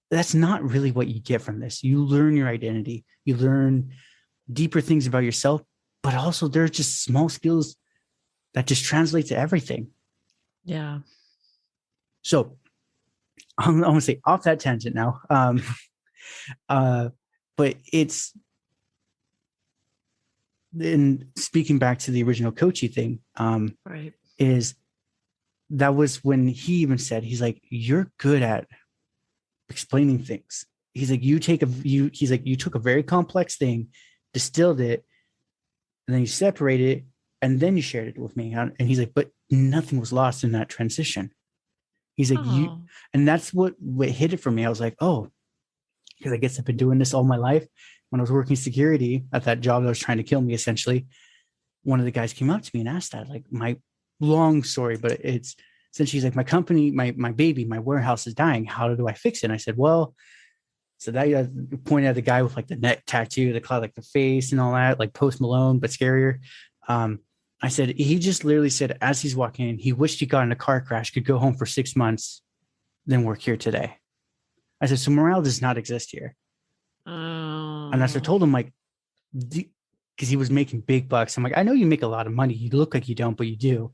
That's not really what you get from this. You learn your identity. You learn deeper things about yourself, but also there's just small skills that just translate to everything. Yeah. So I'm going to say off that tangent now. But it's, in speaking back to the original coachy thing, is that was when he even said, he's like, you're good at explaining things. He's like, you took a very complex thing, distilled it, and then you separated it, and then you shared it with me. And he's like, but nothing was lost in that transition. He's like, and that's what hit it for me. I was like, oh, because I guess I've been doing this all my life. When I was working security at that job that was trying to kill me, essentially, one of the guys came up to me and asked that, like, my long story, but it's since she's like, my company, my baby, my warehouse is dying. How do I fix it? And I said, well, so that pointed at the guy with like the neck tattoo, the cloud, like the face and all that, like Post Malone, but scarier. I said, he just literally said, as he's walking in, he wished he got in a car crash, could go home for 6 months, then work here today. I said, so morale does not exist here. And as I told him, like, because he was making big bucks, I'm like, I know you make a lot of money. You look like you don't, but you do.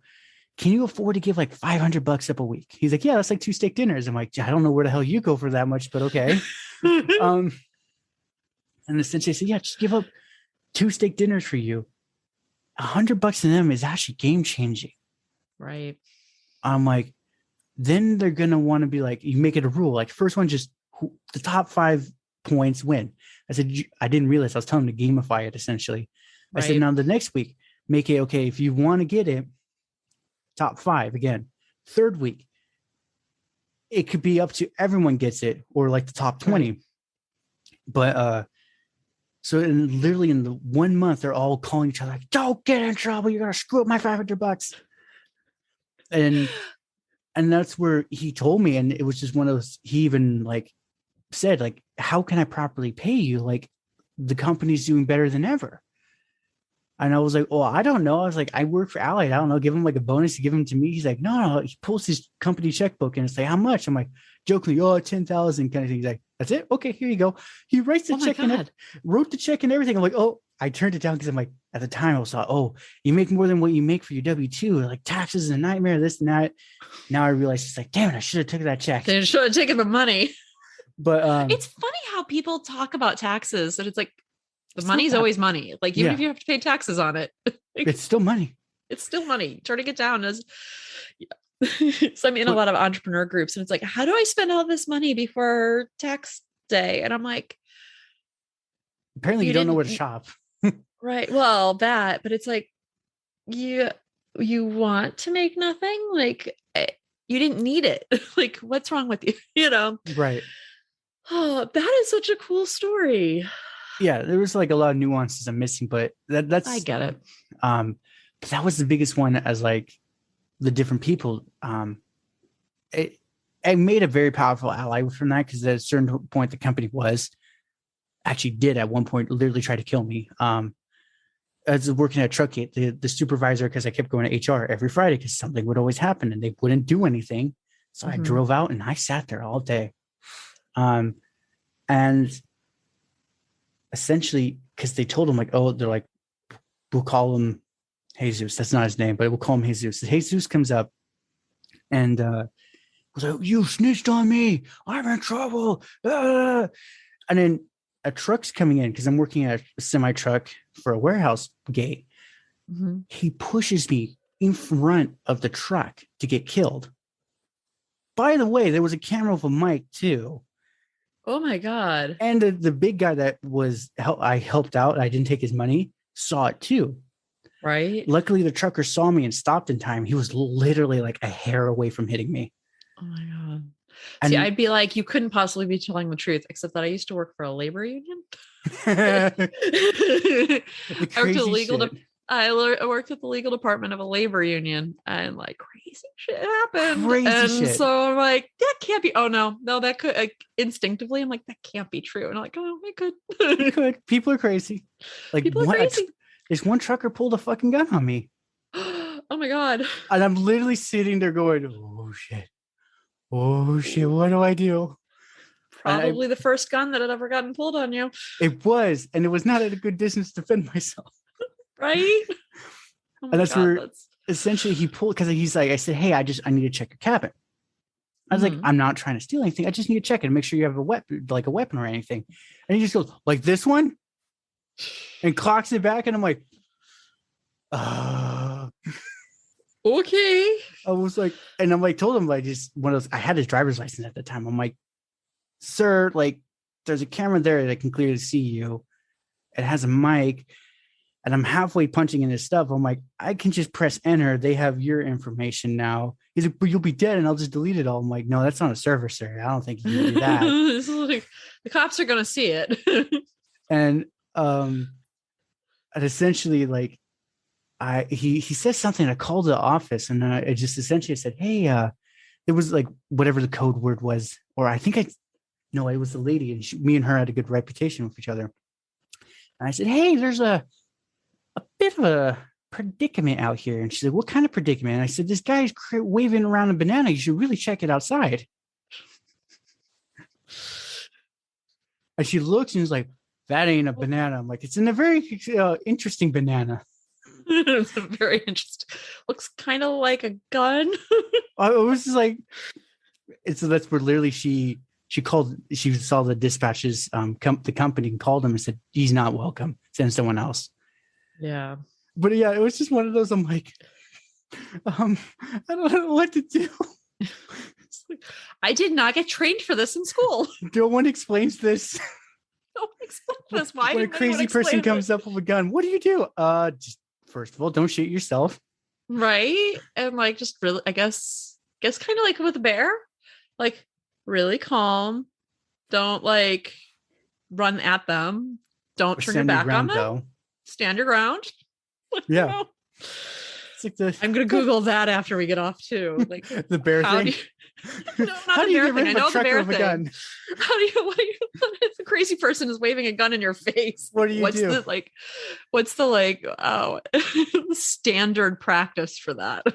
Can you afford to give like $500 up a week? He's like, yeah, that's like 2 steak dinners. I'm like, I don't know where the hell you go for that much, but okay. And essentially I said, yeah, just give up 2 steak dinners for you. $100 to them is actually game changing. Right. I'm like, then they're going to want to be like, you make it a rule. Like first one, just the top 5 points win. I said, I didn't realize I was telling them to gamify it essentially. Right. I said, now the next week, make it okay. If you want to get it, top 5 again. Third week, it could be up to everyone gets it or like the top 20. Right. But so literally in the 1 month, they're all calling each other like, don't get in trouble. You're gonna screw up my $500. And that's where he told me, and it was just one of those, he even like said, like, how can I properly pay you? Like the company's doing better than ever. And I was like, oh, I don't know. I was like, I work for Allied. I don't know. Give him like a bonus to give him to me. He's like, no. He pulls his company checkbook and it's like, how much? I'm like, jokingly, oh, 10,000 kind of thing. He's like, that's it. Okay, here you go. He writes the check and wrote the check and everything. I'm like, oh, I turned it down because I'm like, at the time I was like, oh, you make more than what you make for your W-2. Like taxes is a nightmare, this and that. Now I realize it's like, damn it, I should have taken that check. They should have taken the money. But it's funny how people talk about taxes and it's like, the money's always money. Like even if you have to pay taxes on it, it's still money. It's still money. Turning it down is, So I'm in a lot of entrepreneur groups and it's like, how do I spend all this money before tax day? And I'm like, Apparently you don't know where to shop. Right. Well, that, but it's like, you want to make nothing? Like you didn't need it. Like, what's wrong with you? You know? Right. Oh, that is such a cool story. Yeah, there was like a lot of nuances I'm missing, but that's I get it. But that was the biggest one as like the different people. It made a very powerful ally from that because at a certain point the company did at one point literally try to kill me. As working at Truckgate, the supervisor, because I kept going to HR every Friday because something would always happen and they wouldn't do anything. So I drove out and I sat there all day. And essentially, because they told him, like, oh, they're like, we'll call him Jesus. That's not his name, but we'll call him Jesus. Jesus comes up and was like, you snitched on me. I'm in trouble. And then a truck's coming in because I'm working at a semi truck for a warehouse gate. He pushes me in front of the truck to get killed. By the way, there was a camera with a mic too. Oh my God. And the big guy that I helped out, I didn't take his money, saw it too. Right. Luckily, the trucker saw me and stopped in time. He was literally like a hair away from hitting me. Oh my God. And see, I'd be like, you couldn't possibly be telling the truth, except that I used to work for a labor union. I worked at the legal department of a labor union, and like crazy shit happened. So I'm like, that can't be. Oh no, that could instinctively. I'm like, that can't be true. And I'm like, oh, it could. It could. People are crazy. Like people are crazy. This one trucker pulled a fucking gun on me. Oh my God. And I'm literally sitting there going, oh shit. Oh shit, what do I do? Probably the first gun that had ever gotten pulled on you. It was, and it was not at a good distance to defend myself. Right? Oh and that's where essentially he pulled, because he's like, I said, hey, I need to check your cabin. I was like, I'm not trying to steal anything. I just need to check it and make sure you have a weapon or anything. And he just goes, like this one? And clocks it back, and I'm like, okay. I was like, and I'm like, told him, like, just one of those, I had his driver's license at the time. I'm like, sir, like, there's a camera there that can clearly see you. It has a mic, and I'm halfway punching in his stuff. I'm like, I can just press enter. They have your information now. He's like, but you'll be dead, and I'll just delete it all. I'm like, no, that's on a server, sir. I don't think you can do that. Like, the cops are gonna see it. And essentially, like, he says something. I called the office, and I just essentially said, hey, it was like whatever the code word was, or I think it was the lady, and me and her had a good reputation with each other. And I said, hey, there's a bit of a predicament out here. And she's like, what kind of predicament? And I said, this guy's waving around a banana. You should really check it outside. And she looks and is like, that ain't a banana. I'm like, it's in a very interesting banana. It's very interesting. Looks kind of like a gun. I was just like, so that's where literally she saw the dispatches, the company, and called him and said, he's not welcome. Send someone else. Yeah. But yeah, it was just one of those. I'm like, I don't know what to do. I did not get trained for this in school. No one explains this. No one explains this. Why when a crazy person comes up with a gun, what do you do? Just first of all, don't shoot yourself. Right. And like, just really, I guess kind of like with a bear, like really calm. Don't like run at them. Don't turn your back on them. Though. Stand your ground. Yeah. You know? It's like this. I'm going to Google that after we get off too. Like the bear thing. No, not how the do you bear get rid thing. of a trucker with a gun? What if a crazy person is waving a gun in your face? What do you do? What's the standard practice for that?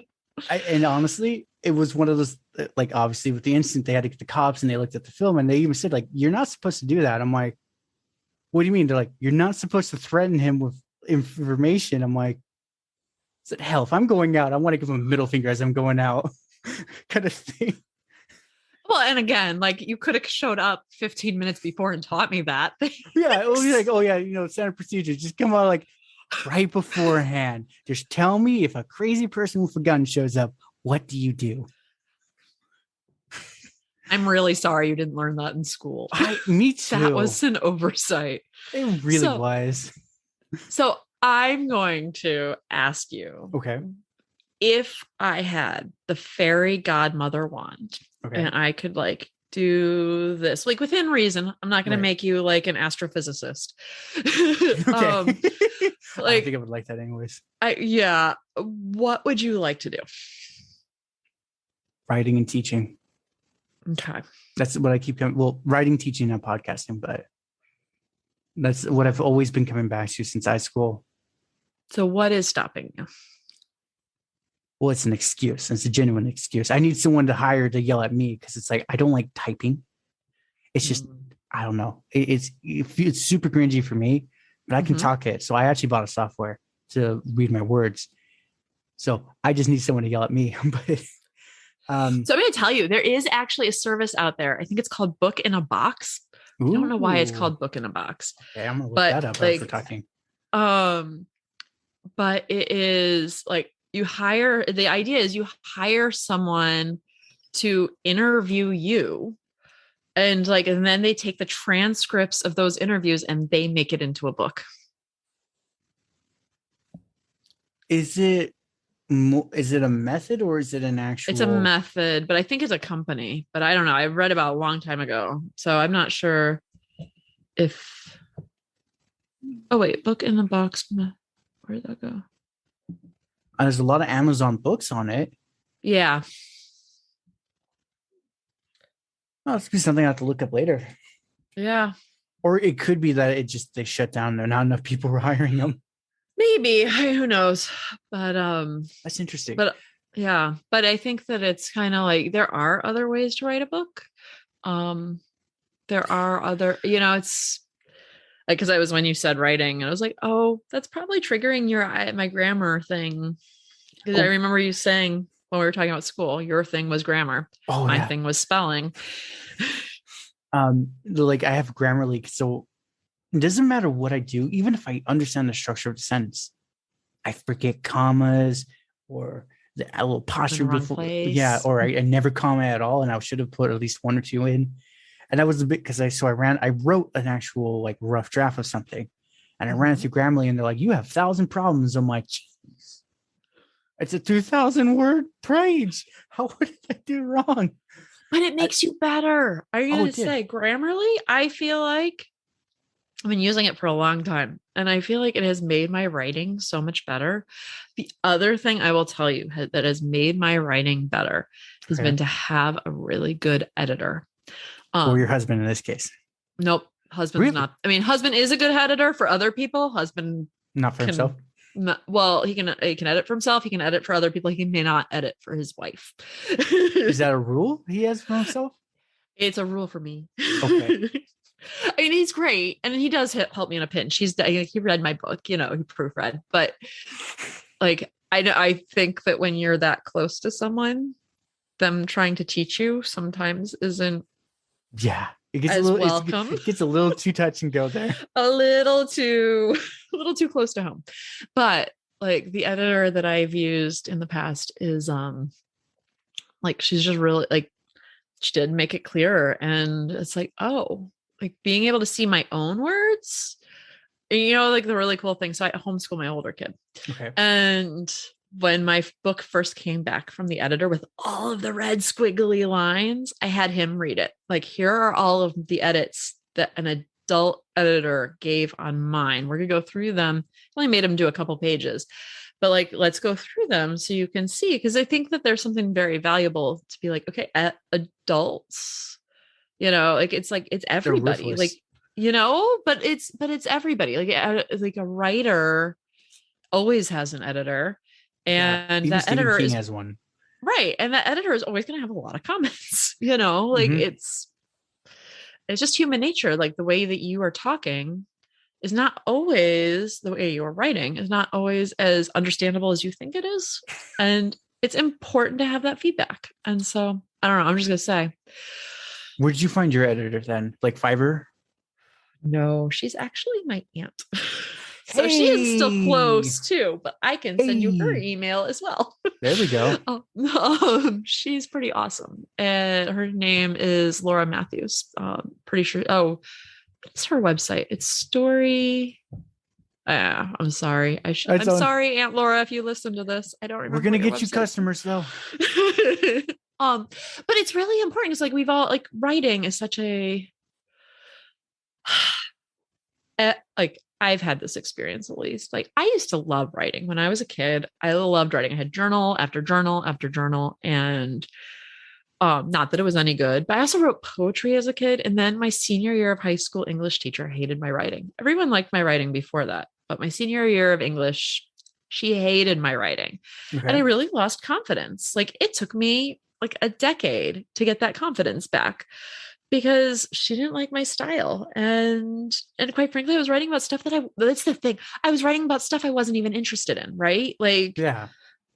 And honestly, it was one of those, like, obviously with the incident, they had to get the cops and they looked at the film and they even said, like, you're not supposed to do that. I'm like, what do you mean? They're like, you're not supposed to threaten him with information. I'm like, said, hell, if I'm going out, I want to give him a middle finger as I'm going out. Kind of thing. Well, and again, like, you could have showed up 15 minutes before and taught me that. Yeah, it will be like, oh yeah, standard procedure. Just come out like right beforehand. Just tell me if a crazy person with a gun shows up, What do you do? I'm really sorry you didn't learn that in school. Me too. That was an oversight. It really was. So I'm going to ask you. Okay. If I had the fairy godmother wand and I could like do this, like within reason, I'm not going to make you like an astrophysicist. Okay. Like, I think I would like that anyways. Yeah. What would you like to do? Writing and teaching. Okay. That's what I keep coming. Well, writing, teaching, and podcasting, but that's what I've always been coming back to since high school. So what is stopping you? Well, it's an excuse. It's a genuine excuse. I need someone to hire to yell at me because it's like, I don't like typing. It's just, I don't know. It's super cringy for me, but I can talk it. So I actually bought a software to read my words. So I just need someone to yell at me. But so I'm going to tell you, there is actually a service out there. I think it's called Book in a Box. I don't know why it's called Book in a Box. Okay, I'm going to look that up after talking. But it is like, the idea is you hire someone to interview you and then they take the transcripts of those interviews and they make it into a book. Is it a method or is it an actual? It's a method, but I think it's a company, but I don't know. I read about a long time ago. So I'm not sure if, Book in the Box. Where did that go? There's a lot of Amazon books on it. Yeah. Oh, it's be something I have to look up later. Yeah. Or it could be that they shut down. There not enough people were hiring them. Maybe. Who knows? But that's interesting. But yeah. But I think that it's kind of like there are other ways to write a book. There are other, it's like, because I was when you said writing, and I was like, oh, that's probably triggering my grammar thing. Because I remember you saying when we were talking about school, your thing was grammar. My thing was spelling. Like I have Grammarly, so it doesn't matter what I do, even if I understand the structure of the sentence, I forget commas or the little apostrophe before. Yeah, or I never comma at all, and I should have put at least one or two in. And that was a bit because I wrote an actual like rough draft of something and I ran it through Grammarly and they're like, you have 1,000 problems. I'm like, jeez, it's a 2,000 word page. What did I do wrong? But it makes you better. Are you going to say Grammarly? I feel like I've been using it for a long time and I feel like it has made my writing so much better. The other thing I will tell you that has made my writing better has been to have a really good editor. Or your husband in this case. Nope. Husband's not. I mean, husband is a good editor for other people. Husband not for himself. Well, he can edit for himself. He can edit for other people. He may not edit for his wife. Is that a rule he has for himself? It's a rule for me. Okay. I mean, he's great. And he does help me in a pinch. He read my book, he proofread, but like, I think that when you're that close to someone, them trying to teach you sometimes isn't. Yeah. It gets it gets a little too touch and go there. a little too close to home. But like the editor that I've used in the past is like she's just really like she did make it clearer. And it's like, oh, like being able to see my own words. Like the really cool thing. So I homeschool my older kid. Okay. And when my book first came back from the editor with all of the red squiggly lines, I had him read it. Like, here are all of the edits that an adult editor gave on mine. We're going to go through them. I only made him do a couple pages, but like, let's go through them so you can see. Because I think that there's something very valuable to be like, okay, adults, like it's everybody, like, but it's everybody. Like a writer always has an editor. And that editor has one. Right. And that editor is always going to have a lot of comments, like it's just human nature. Like the way that you are talking is not always the way you're writing is not always as understandable as you think it is. And it's important to have that feedback. And so I don't know. I'm just going to say. Where did you find your editor then? Like Fiverr? No, she's actually my aunt. So she is still Hey, close too, but I can send you her hey, email as well. there we go. She's pretty awesome. And her name is Laura Matthews. Pretty sure. Oh, what's her website? It's story. I'm sorry. I'm sorry, Aunt Laura, if you listen to this. I don't remember. We're gonna get you customers though. But it's really important. It's like we've all like writing is such a like I've had this experience at least. Like I used to love writing when I was a kid. I loved writing. I had journal after journal after journal, and not that it was any good, but I also wrote poetry as a kid. And then my senior year of high school English teacher hated my writing. Everyone liked my writing before that, but my senior year of English, she hated my writing. Okay. And I really lost confidence. Like it took me like a decade to get that confidence back because she didn't like my style. And quite frankly, I was writing about stuff that's the thing. I was writing about stuff I wasn't even interested in, right? Like, Yeah.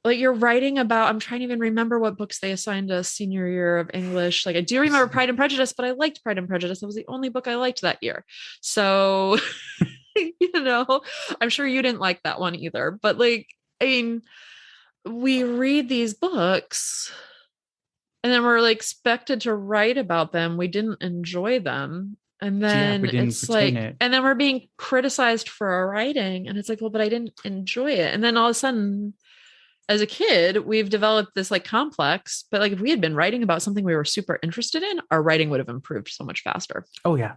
Like you're writing about, I'm trying to even remember what books they assigned us senior year of English. Like I do remember Pride and Prejudice, but I liked Pride and Prejudice. That was the only book I liked that year. So, I'm sure you didn't like that one either, but like, I mean, we read these books and then we're like expected to write about them. We didn't enjoy them. And then it's like, and then we're being criticized for our writing. And it's like, well, but I didn't enjoy it. And then all of a sudden, as a kid, we've developed this like complex, but like if we had been writing about something we were super interested in, our writing would have improved so much faster. Oh yeah.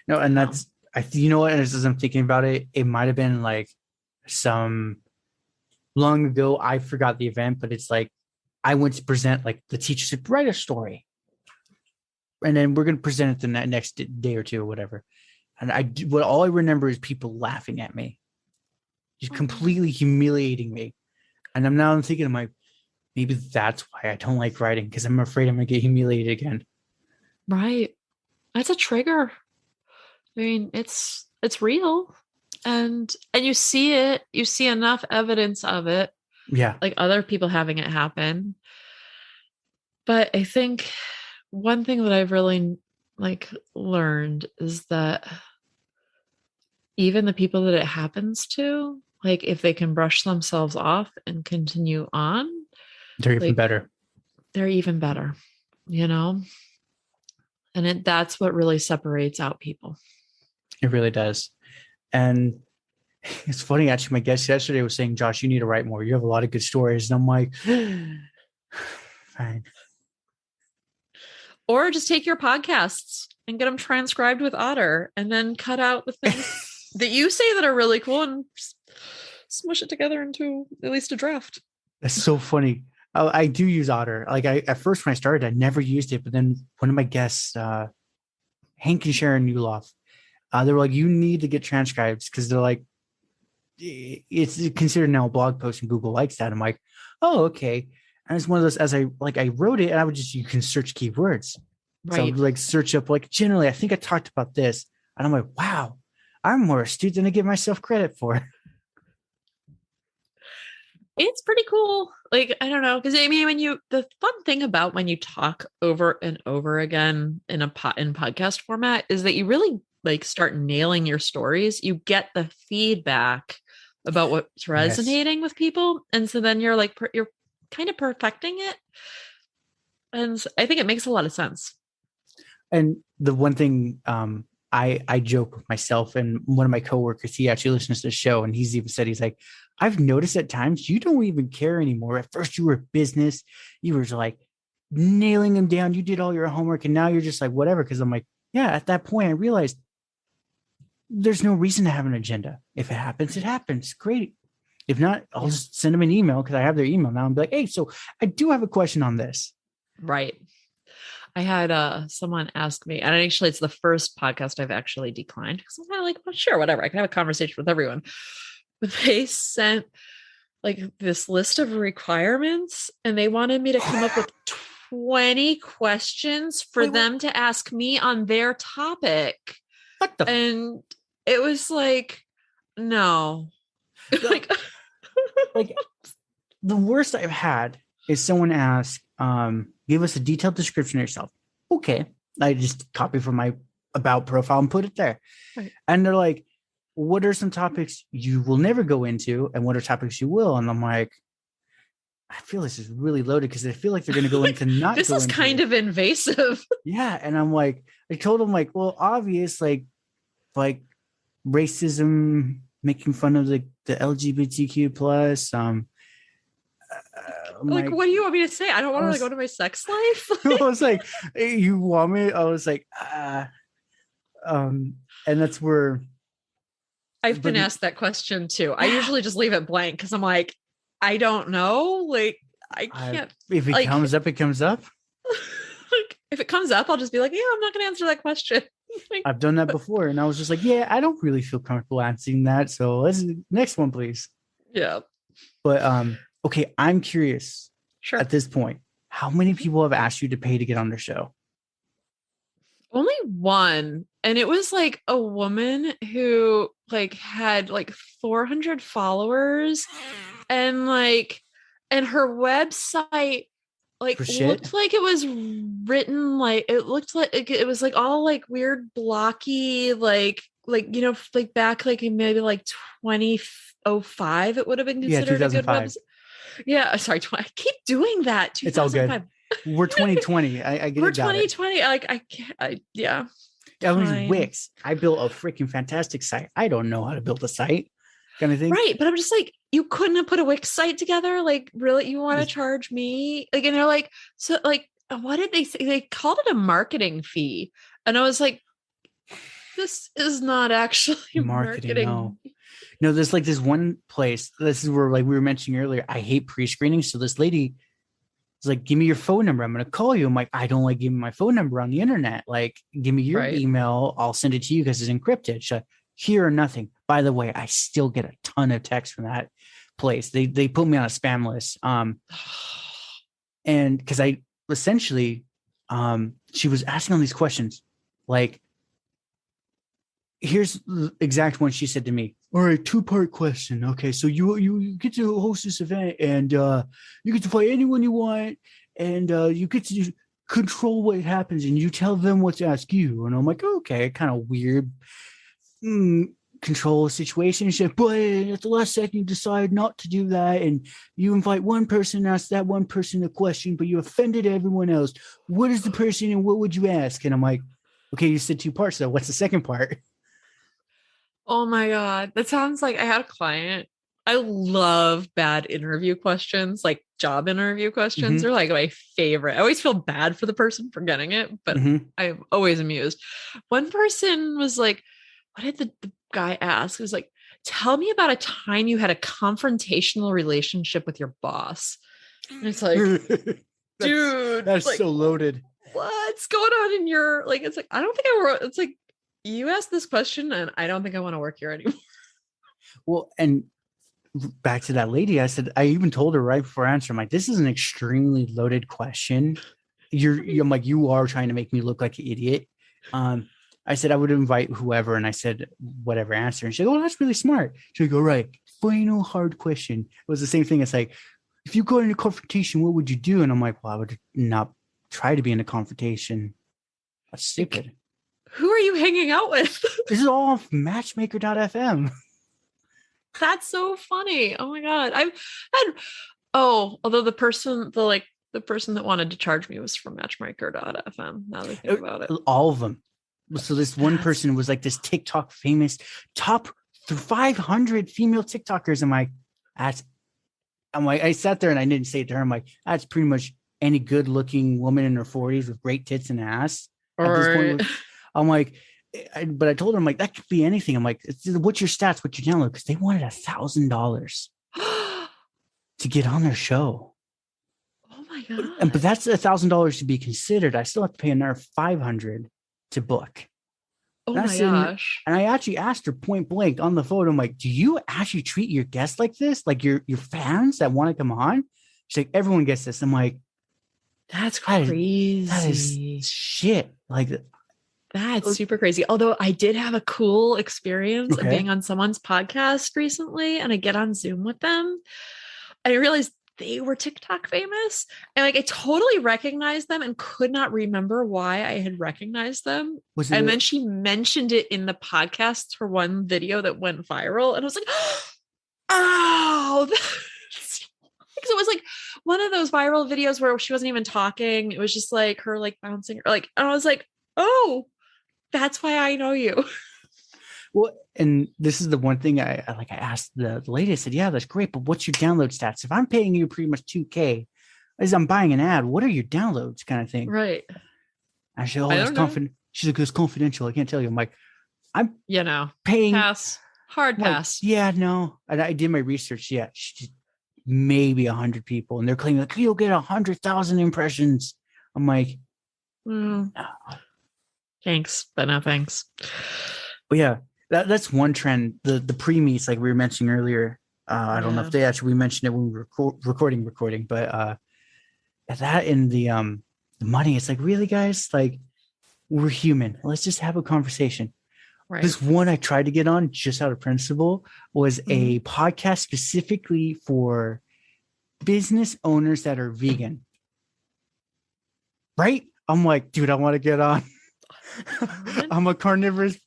No, and that's, you know what, as I'm thinking about it, it might've been like some long ago, I forgot the event, but it's like, I went to present, like the teacher said, write a story. And then we're going to present it the next day or two or whatever. And all I remember is people laughing at me, just completely humiliating me. And I'm thinking, I'm like, maybe that's why I don't like writing, because I'm afraid I'm going to get humiliated again. Right. That's a trigger. I mean, it's real. And you see it, you see enough evidence of it. Yeah. Like other people having it happen. But I think one thing that I've really like learned is that even the people that it happens to, like if they can brush themselves off and continue on, they're even better. They're even better, And that's what really separates out people. It really does. And it's funny, actually, my guest yesterday was saying, Josh, you need to write more. You have a lot of good stories. And I'm like, fine. Or just take your podcasts and get them transcribed with Otter and then cut out the things that you say that are really cool and smush it together into at least a draft. That's so funny. I do use Otter. Like at first when I started, I never used it. But then one of my guests, Hank and Sharon Newloff, they were like, you need to get transcribes, because they're like, it's considered now a blog post and Google likes that. I'm like, oh, okay. And it's one of those, as I wrote it, and you can search keywords. Right. So I would like search up, like, generally, I think I talked about this. And I'm like, wow, I'm more astute than I give myself credit for. It's pretty cool. Like, I don't know. Because I mean, the fun thing about when you talk over and over again in in podcast format is that you really like start nailing your stories. You get the feedback about what's resonating with people. And so then you're like, you're kind of perfecting it. And I think it makes a lot of sense. And the one thing I joke with myself and one of my coworkers, he actually listens to the show, and he's even said, he's like, I've noticed at times you don't even care anymore. At first you were business, you were like nailing them down. You did all your homework, and now you're just like, whatever. Cause I'm like, yeah, at that point I realized there's no reason to have an agenda. If it happens, it happens. Great. If not, I'll just send them an email, because I have their email now, and be like, hey, so I do have a question on this. Right. I had someone ask me, and actually it's the first podcast I've actually declined, because I'm kind of like, well, sure, whatever. I can have a conversation with everyone. But they sent like this list of requirements, and they wanted me to come up with 20 questions for them to ask me on their topic. And it was like, no. like the worst I've had is someone ask, give us a detailed description of yourself. Okay. I just copy from my about profile and put it there. Right. And they're like, what are some topics you will never go into, and what are topics you will? And I'm like, I feel this is really loaded because I feel like they're going to go into not. This is kind of invasive. Yeah, and I'm like, I told him like, well, obvious, like racism, making fun of the LGBTQ plus. Like, what do you want me to say? I don't want to go to my sex life. I was like, hey, you want me? I was like, and that's where I've been asked that question too. I usually just leave it blank because I'm like, I don't know. Like, I can't. If it comes up, it comes up. Like, if it comes up, I'll just be like, yeah, I'm not going to answer that question. Like, I've done that before, and I was just like, yeah, I don't really feel comfortable answering that. So let's next one, please. Yeah. But okay, I'm curious. Sure. At this point, how many people have asked you to pay to get on their show? Only one. And it was like a woman who like had like 400 followers and her website like looked like it was written like it looked like it was like all like weird blocky like you know like back like maybe like 2005 it would have been considered a good website. Yeah, sorry, I keep doing that. It's all good. We're 2020. I get it. We're 2020. I can't. Yeah. I was Wix. I built a freaking fantastic site. I don't know how to build a site, kind of thing. Right, but I'm just like, you couldn't have put a Wix site together. Like, really, you want to charge me? Like, and they're like, so like, what did they say? They called it a marketing fee, and I was like, this is not actually marketing. No, there's like this one place. This is where, like we were mentioning earlier, I hate pre-screening. So this lady was like, give me your phone number. I'm going to call you. I'm like, I don't like giving my phone number on the internet. Like, give me your email. I'll send it to you because it's encrypted. So here or nothing. By the way, I still get a ton of texts from that place. They put me on a spam list. And because I essentially, she was asking all these questions. Like, here's the exact one she said to me. All right, 2-part question. Okay, so you get to host this event, and you get to play anyone you want, and you get to control what happens, and you tell them what to ask you. And I'm like, okay, kind of weird control situation. She said, but at the last second, you decide not to do that, and you invite one person, ask that one person a question, but you offended everyone else. What is the person, and what would you ask? And I'm like, okay, you said 2 parts, so what's the second part? Oh my God. That sounds like I had a client. I love bad interview questions, like job interview questions. Mm-hmm. They're like my favorite. I always feel bad for the person for getting it, but I'm always amused. One person was like, what did the guy ask? It was like, tell me about a time you had a confrontational relationship with your boss. And it's like, dude, that's like, so loaded. What's going on in your, like, it's like, I don't think I wrote, it's like, you asked this question and I don't think I want to work here anymore. Well, and back to that lady, I said, I even told her right before answering, I'm like, this is an extremely loaded question. I'm like, you are trying to make me look like an idiot. I said, I would invite whoever. And I said, whatever answer. And she goes, oh, that's really smart. She'd go, right. Final hard question. It was the same thing. It's like, if you go into confrontation, what would you do? And I'm like, well, I would not try to be in a confrontation. That's stupid. Who are you hanging out with? This is all off matchmaker.fm. That's so funny. Oh my God. Although the person that wanted to charge me was from matchmaker.fm. Now that I think about it. All of them. So this one person was like this TikTok famous top 500 female TikTokers. I'm like, I sat there and I didn't say it to her. I'm like, that's pretty much any good looking woman in her 40s with great tits and ass. At this point, I'm like, but I told her, I'm like, that could be anything. I'm like, what's your stats? What's your download? Because they wanted $1,000 to get on their show. Oh my God. But that's $1,000 to be considered. I still have to pay another $500 to book. Oh my gosh. And I actually asked her point blank on the phone. I'm like, do you actually treat your guests like this? Like your fans that want to come on? She's like, everyone gets this. I'm like, that's crazy. That is shit. Like, that's super crazy. Although I did have a cool experience of being on someone's podcast recently, and I get on Zoom with them. I realized they were TikTok famous. And like I totally recognized them and could not remember why I had recognized them. And then she mentioned it in the podcast for one video that went viral. And I was like, oh, because it was like one of those viral videos where she wasn't even talking. It was just like her like bouncing, or like, and I was like, oh, that's why I know you. Well, and this is the one thing I asked the lady. I said, yeah, that's great, but what's your download stats? If I'm paying you pretty much $2,000 as I'm buying an ad, what are your downloads kind of thing? Right. I said, oh, that's confident. She's like, it's confidential. I can't tell you. I'm like, I'm paying. Hard pass. Yeah, no. And I did my research. Yeah. She's maybe 100 people. And they're claiming like, you'll get 100,000 impressions. I'm like, no. Thanks, but no thanks. But yeah. That's one trend. The pre-meets, like we were mentioning earlier. I don't know if we mentioned it when we were recording, but that and the money, it's like, really, guys, like we're human. Let's just have a conversation. Right. This one I tried to get on just out of principle was a podcast specifically for business owners that are vegan. Right? I'm like, dude, I want to get on. I'm a carnivorous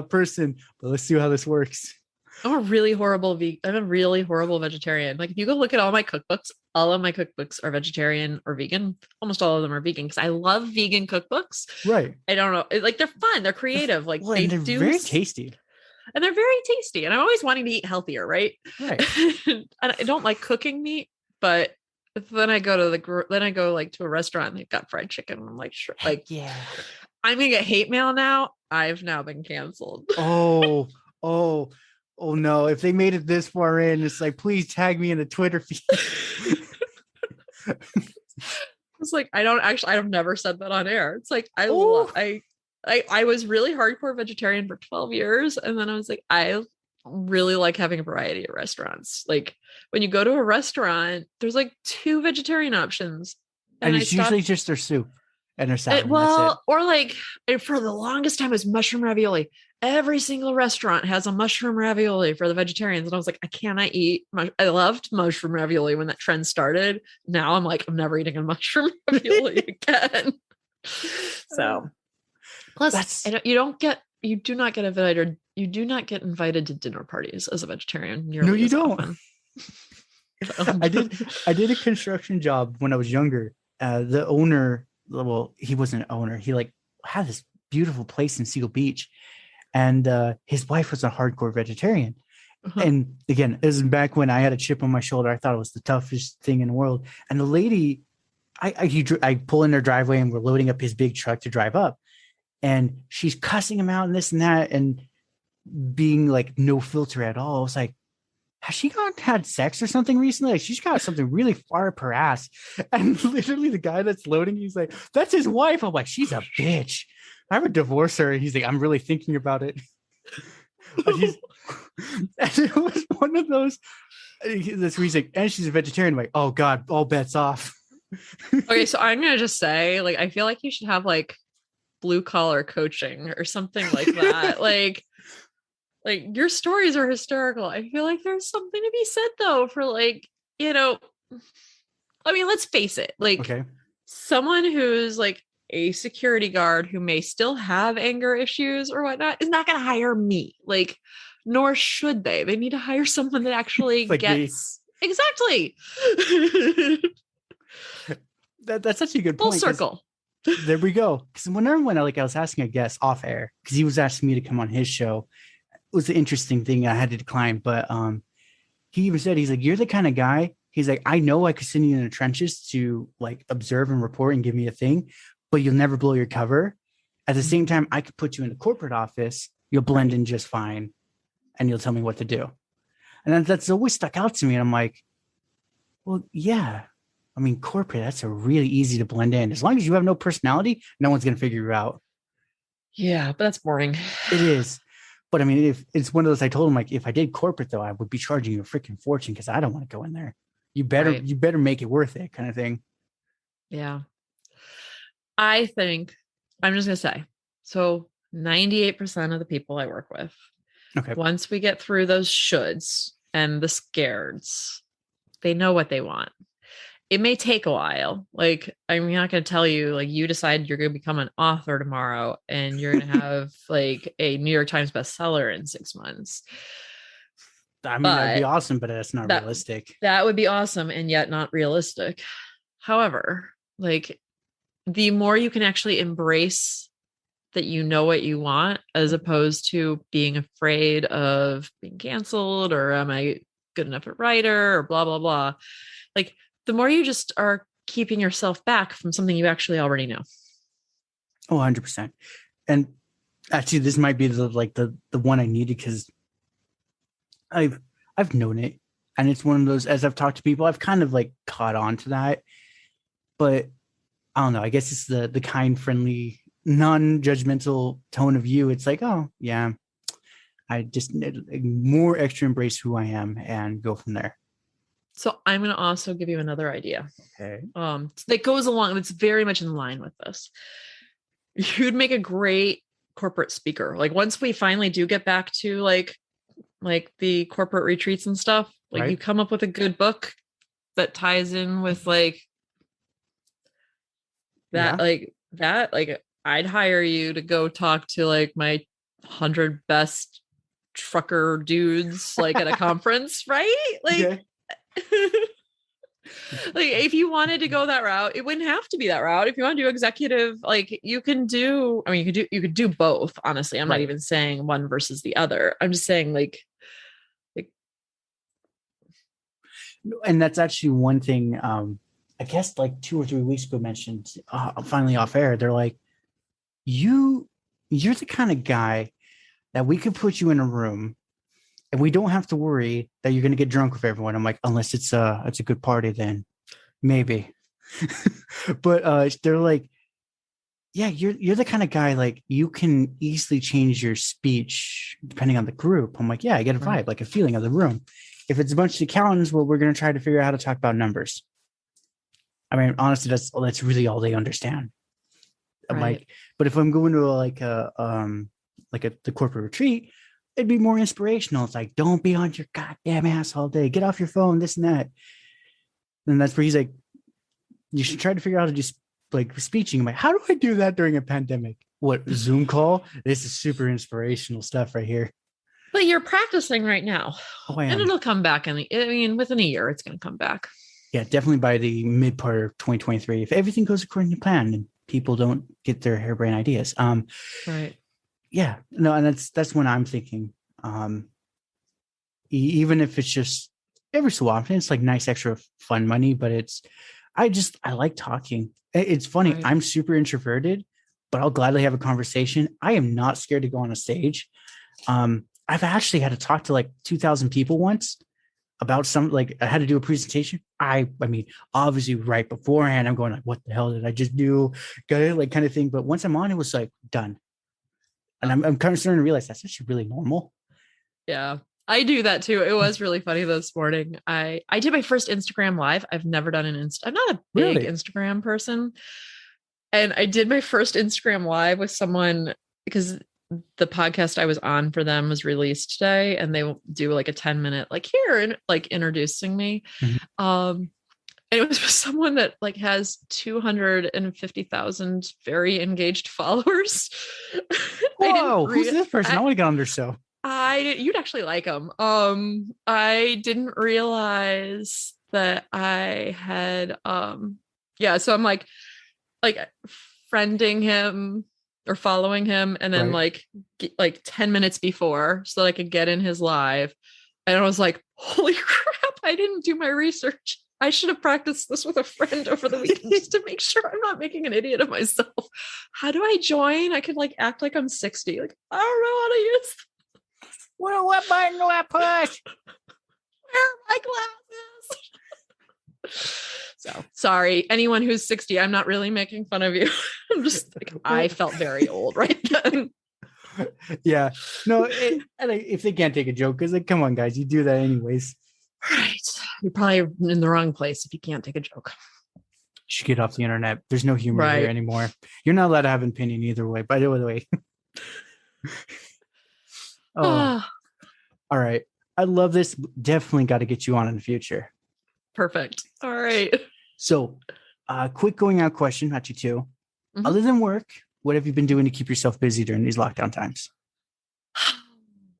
person, but let's see how this works. I'm a really horrible vegetarian. Like if you go look at all my cookbooks are vegetarian or vegan. Almost all of them are vegan because I love vegan cookbooks. Right. I don't know. Like they're fun. They're creative. Like they're very tasty. And they're very tasty. And I'm always wanting to eat healthier, right? Right. And I don't like cooking meat, but then I go to a restaurant and they've got fried chicken. I'm like, sure. Like, yeah. I'm gonna get hate mail now. I've now been canceled. Oh no. If they made it this far in, it's like, please tag me in the Twitter feed. It's like, I've never said that on air. It's like, I was really hardcore vegetarian for 12 years. And then I was like, I really like having a variety of restaurants. Like when you go to a restaurant, there's like 2 vegetarian options. And it's usually just their soup. And their salad. Or like for the longest time, it was mushroom ravioli. Every single restaurant has a mushroom ravioli for the vegetarians. And I was like, I cannot eat. I loved mushroom ravioli when that trend started. Now I'm like, I'm never eating a mushroom ravioli again. So, plus, you do not get invited to dinner parties as a vegetarian. No, you don't. I did a construction job when I was younger. The owner. Well, he wasn't an owner. He like had this beautiful place in Seal Beach, and his wife was a hardcore vegetarian. And again, this is back when I had a chip on my shoulder. I thought it was the toughest thing in the world. And the lady, I pull in their driveway and we're loading up his big truck to drive up, and she's cussing him out and this and that, and being like no filter at all. I was like, has she had sex or something recently? Like she's got something really far up her ass. And literally the guy that's loading, he's like, that's his wife. I'm like, she's a bitch. I would divorce her. And he's like, I'm really thinking about it. And it was one of those, that's where he's like, and she's a vegetarian. I'm like, oh God, all bets off. Okay. So I'm going to just say, like, I feel like you should have like blue collar coaching or something like that. Like your stories are hysterical. I feel like there's something to be said though for like, I mean, let's face it, like someone who's like a security guard who may still have anger issues or whatnot is not going to hire me. Like, nor should they. They need to hire someone that actually like gets me. Exactly. That's such a good point. Full circle. There we go. Because when I was asking a guest off air, because he was asking me to come on his show. Was the interesting thing I had to decline, but he even said, he's like, you're the kind of guy, he's like, I know I could send you in the trenches to like observe and report and give me a thing, but you'll never blow your cover. At the same time, I could put you in a corporate office, you'll blend in just fine, and you'll tell me what to do. And that's always stuck out to me. And I'm like, well, yeah, I mean, corporate, that's a really easy to blend in. As long as you have no personality, no one's going to figure you out. Yeah, but that's boring. It is. But I mean, if it's one of those, I told him, like, if I did corporate though, I would be charging you a freaking fortune because I don't want to go in there. You better make it worth it, kind of thing. Yeah. I think I'm just going to say, so 98% of the people I work with, once we get through those shoulds and the scareds, they know what they want. It may take a while. Like, I'm not going to tell you, like, you decide you're going to become an author tomorrow and you're going to have like a New York Times bestseller in 6 months. I mean, that'd be awesome, but that's not that, realistic. That would be awesome and yet not realistic. However, like, the more you can actually embrace that you know what you want, as opposed to being afraid of being canceled, or am I good enough at writer, or blah, blah, blah. Like, the more you just are keeping yourself back from something you actually already know. Oh, 100%. And actually, this might be the one I needed, because I've known it. And it's one of those, as I've talked to people, I've kind of like caught on to that. But I don't know. I guess it's the kind, friendly, non-judgmental tone of you. It's like, oh yeah, I just more extra embrace who I am and go from there. So I'm going to also give you another idea. Okay. That goes along. It's very much in line with this. You'd make a great corporate speaker. Like, once we finally do get back to like the corporate retreats and stuff, like, right, you come up with a good book that ties in with like that, like I'd hire you to go talk to like my 100 best trucker dudes, like at a conference, right? Like, yeah. Like, if you wanted to go that route, it wouldn't have to be that route. If you want to do executive, like, you can do, I mean, you could do both. Honestly, I'm not even saying one versus the other. I'm just saying like, and that's actually one thing. I guess like 2 or 3 weeks ago mentioned, finally off air. They're like, you're the kind of guy that we could put you in a room and we don't have to worry that you're going to get drunk with everyone. I'm like, unless it's a good party, then maybe. But they're like, yeah, you're the kind of guy, like, you can easily change your speech depending on the group. I'm like, yeah, I get a vibe, like a feeling of the room. If it's a bunch of accountants, well, we're going to try to figure out how to talk about numbers. I mean, honestly, that's really all they understand. I'm like, but if I'm going to the corporate retreat, it'd be more inspirational. It's like, don't be on your goddamn ass all day. Get off your phone, this and that. And that's where he's like, you should try to figure out how to just like speeching. I'm like, how do I do that during a pandemic? What, Zoom call? This is super inspirational stuff right here. But you're practicing right now. Oh, I am. And it'll come back. Within a year, it's going to come back. Yeah, definitely by the mid part of 2023. If everything goes according to plan and people don't get their harebrained ideas. Right. Yeah, no, and that's when I'm thinking, even if it's just every so often, it's like nice extra fun money, but I like talking. It's funny. Right. I'm super introverted, but I'll gladly have a conversation. I am not scared to go on a stage. I've actually had to talk to like 2,000 people once about I had to do a presentation. I mean, obviously right beforehand, I'm going like, what the hell did I just do? Got it, like, kind of thing. But once I'm on, it was like done. And I'm kind of starting to realize that's actually really normal. Yeah, I do that too. It was really funny this morning. I did my first Instagram live. I've never done an I'm not a big Instagram person. And I did my first Instagram live with someone because the podcast I was on for them was released today, and they will do like a 10-minute, like, here, and like introducing me. Mm-hmm. And it was with someone that like has 250,000 very engaged followers. Whoa, who's this person? I want to get on their show. You'd actually like them. I didn't realize that I had, so I'm like friending him or following him, and then like 10 minutes before so that I could get in his live. And I was like, holy crap, I didn't do my research. I should have practiced this with a friend over the weekend just to make sure I'm not making an idiot of myself. How do I join? I could like act like I'm 60. Like, I don't know how to use this. What button do I push? Where are my glasses? So sorry, anyone who's 60, I'm not really making fun of you. I'm just like, I felt very old right then. Yeah. No, if they can't take a joke, because like, come on, guys, you do that anyways. Right. You're probably in the wrong place if you can't take a joke. You should get off the internet. There's no humor here anymore. You're not allowed to have an opinion either way, by the way. Oh. All right. I love this. Definitely got to get you on in the future. Perfect. All right. So, quick going out question, not you two. Mhm. Other than work, what have you been doing to keep yourself busy during these lockdown times? I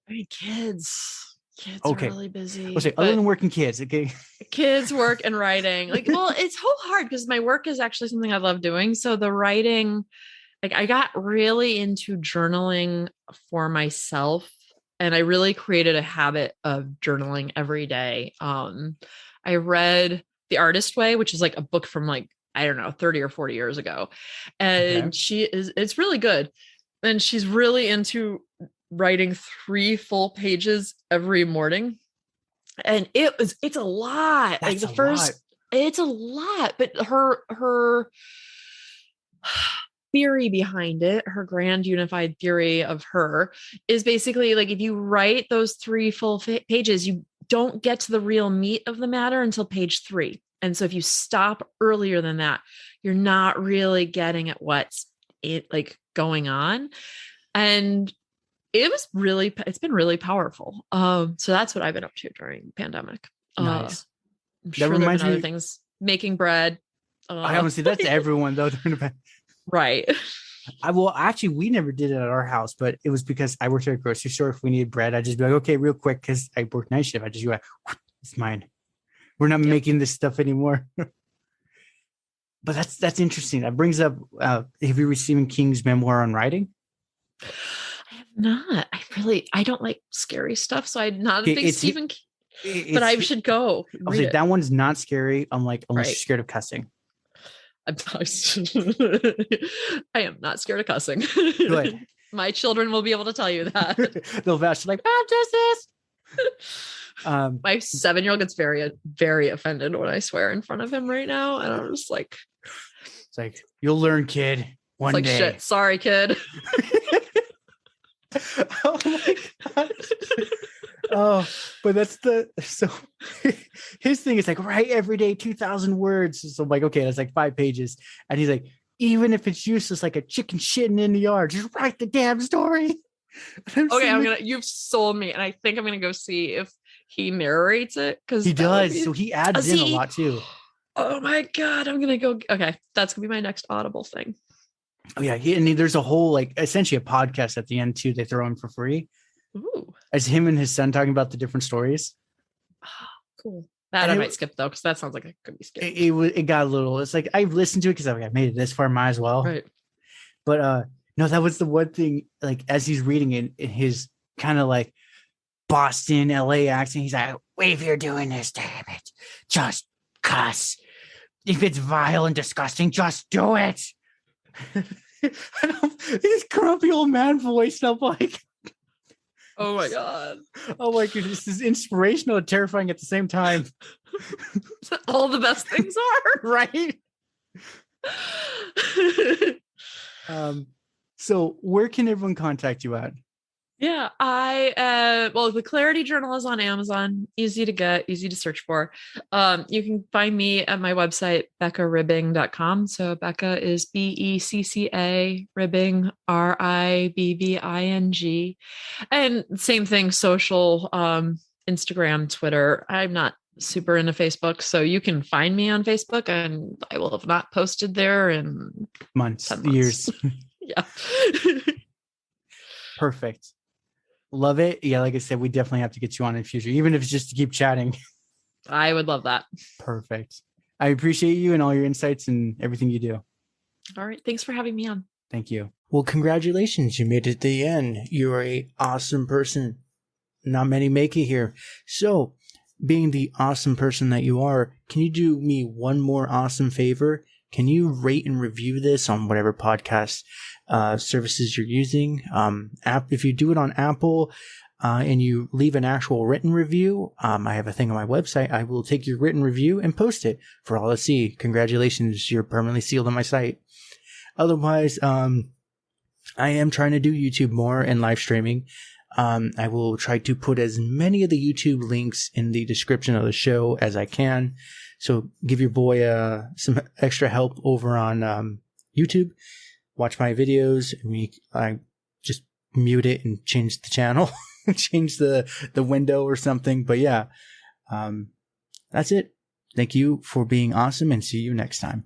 mean, kids Okay. are really busy. I'll say, other than working kids, okay? Kids, work, and writing. Like, well, it's so hard because my work is actually something I love doing. So the writing, like, I got really into journaling for myself, and I really created a habit of journaling every day. I read The Artist Way, which is like a book from like, I don't know, 30 or 40 years ago. And it's really good. And she's really into writing 3 full pages every morning. And it's a lot. That's Like the first, it's a lot, but her theory behind it, her grand unified theory of her is basically like, if you write those 3 full pages, you don't get to the real meat of the matter until page 3. And so if you stop earlier than that, you're not really getting at what's like going on. And it's been really powerful. So that's what I've been up to during the pandemic. Nice. I'm That sure there have reminds been other me- things, making bread. I honestly, that's everyone though. Right. Actually, we never did it at our house, but it was because I worked at a grocery store. If we needed bread, I'd just be like, okay, real quick, because I work night shift. I just go, like, it's mine. We're not making this stuff anymore. But that's interesting. That brings up, have you read Stephen King's memoir on writing? I have not. I don't like scary stuff, so I'm not a big Stephen King, but I should go I'll read say it. that one's not scary. I'm like, unless you're Right. scared of cussing. I am not scared of cussing. Good. My children will be able to tell you that. They'll vouch like, Mom does this. My 7-year-old gets very, very offended when I swear in front of him right now. And I'm just like, it's like, you'll learn, kid. One like, day. shit, sorry, kid. Oh my God. Oh, but so his thing is like, write every day 2,000 words. So I'm like, okay, that's like 5 pages. And he's like, even if it's useless, like a chicken shitting in the yard, just write the damn story. Okay, you've sold me, and I think I'm gonna go see if he narrates it, because he does. So he adds in a lot too. Oh my God, I'm gonna go. Okay, that's gonna be my next Audible thing. Oh yeah, there's a whole, like, essentially a podcast at the end too. They throw in for free. Ooh, as him and his son talking about the different stories. Oh, cool. That I might skip though, because that sounds like it could be scary. It got a little. It's like I've listened to it because I made it this far, might as well. Right. But no, that was the one thing. Like as he's reading it in his kind of like Boston, LA accent, he's like, "If you're doing this, damn it, just cuss. If it's vile and disgusting, just do it." His grumpy old man voice. And I'm like, oh my God. Oh my goodness, this is inspirational and terrifying at the same time. All the best things are. Right? So where can everyone contact you at? Yeah, well, the Clarity Journal is on Amazon, easy to get, easy to search for. You can find me at my website, beccaribbing.com. So Becca is BECCA, Ribbing, RIBBING. And same thing, social, Instagram, Twitter. I'm not super into Facebook, so you can find me on Facebook, and I will have not posted there in months. Years. Yeah. Perfect. Love it. Yeah, like I said, we definitely have to get you on in the future, even if it's just to keep chatting. I would love that. Perfect. I appreciate you and all your insights and everything you do. All right. Thanks for having me on. Thank you. Well, congratulations. You made it to the end. You're an awesome person. Not many make it here. So, being the awesome person that you are, can you do me one more awesome favor? Can you rate and review this on whatever podcast services you're using? If you do it on Apple and you leave an actual written review, I have a thing on my website. I will take your written review and post it for all to see. Congratulations, you're permanently sealed on my site. Otherwise, I am trying to do YouTube more and live streaming. I will try to put as many of the YouTube links in the description of the show as I can. So give your boy some extra help over on YouTube. Watch my videos. I just mute it and change the channel, change the window or something. But yeah, that's it. Thank you for being awesome, and see you next time.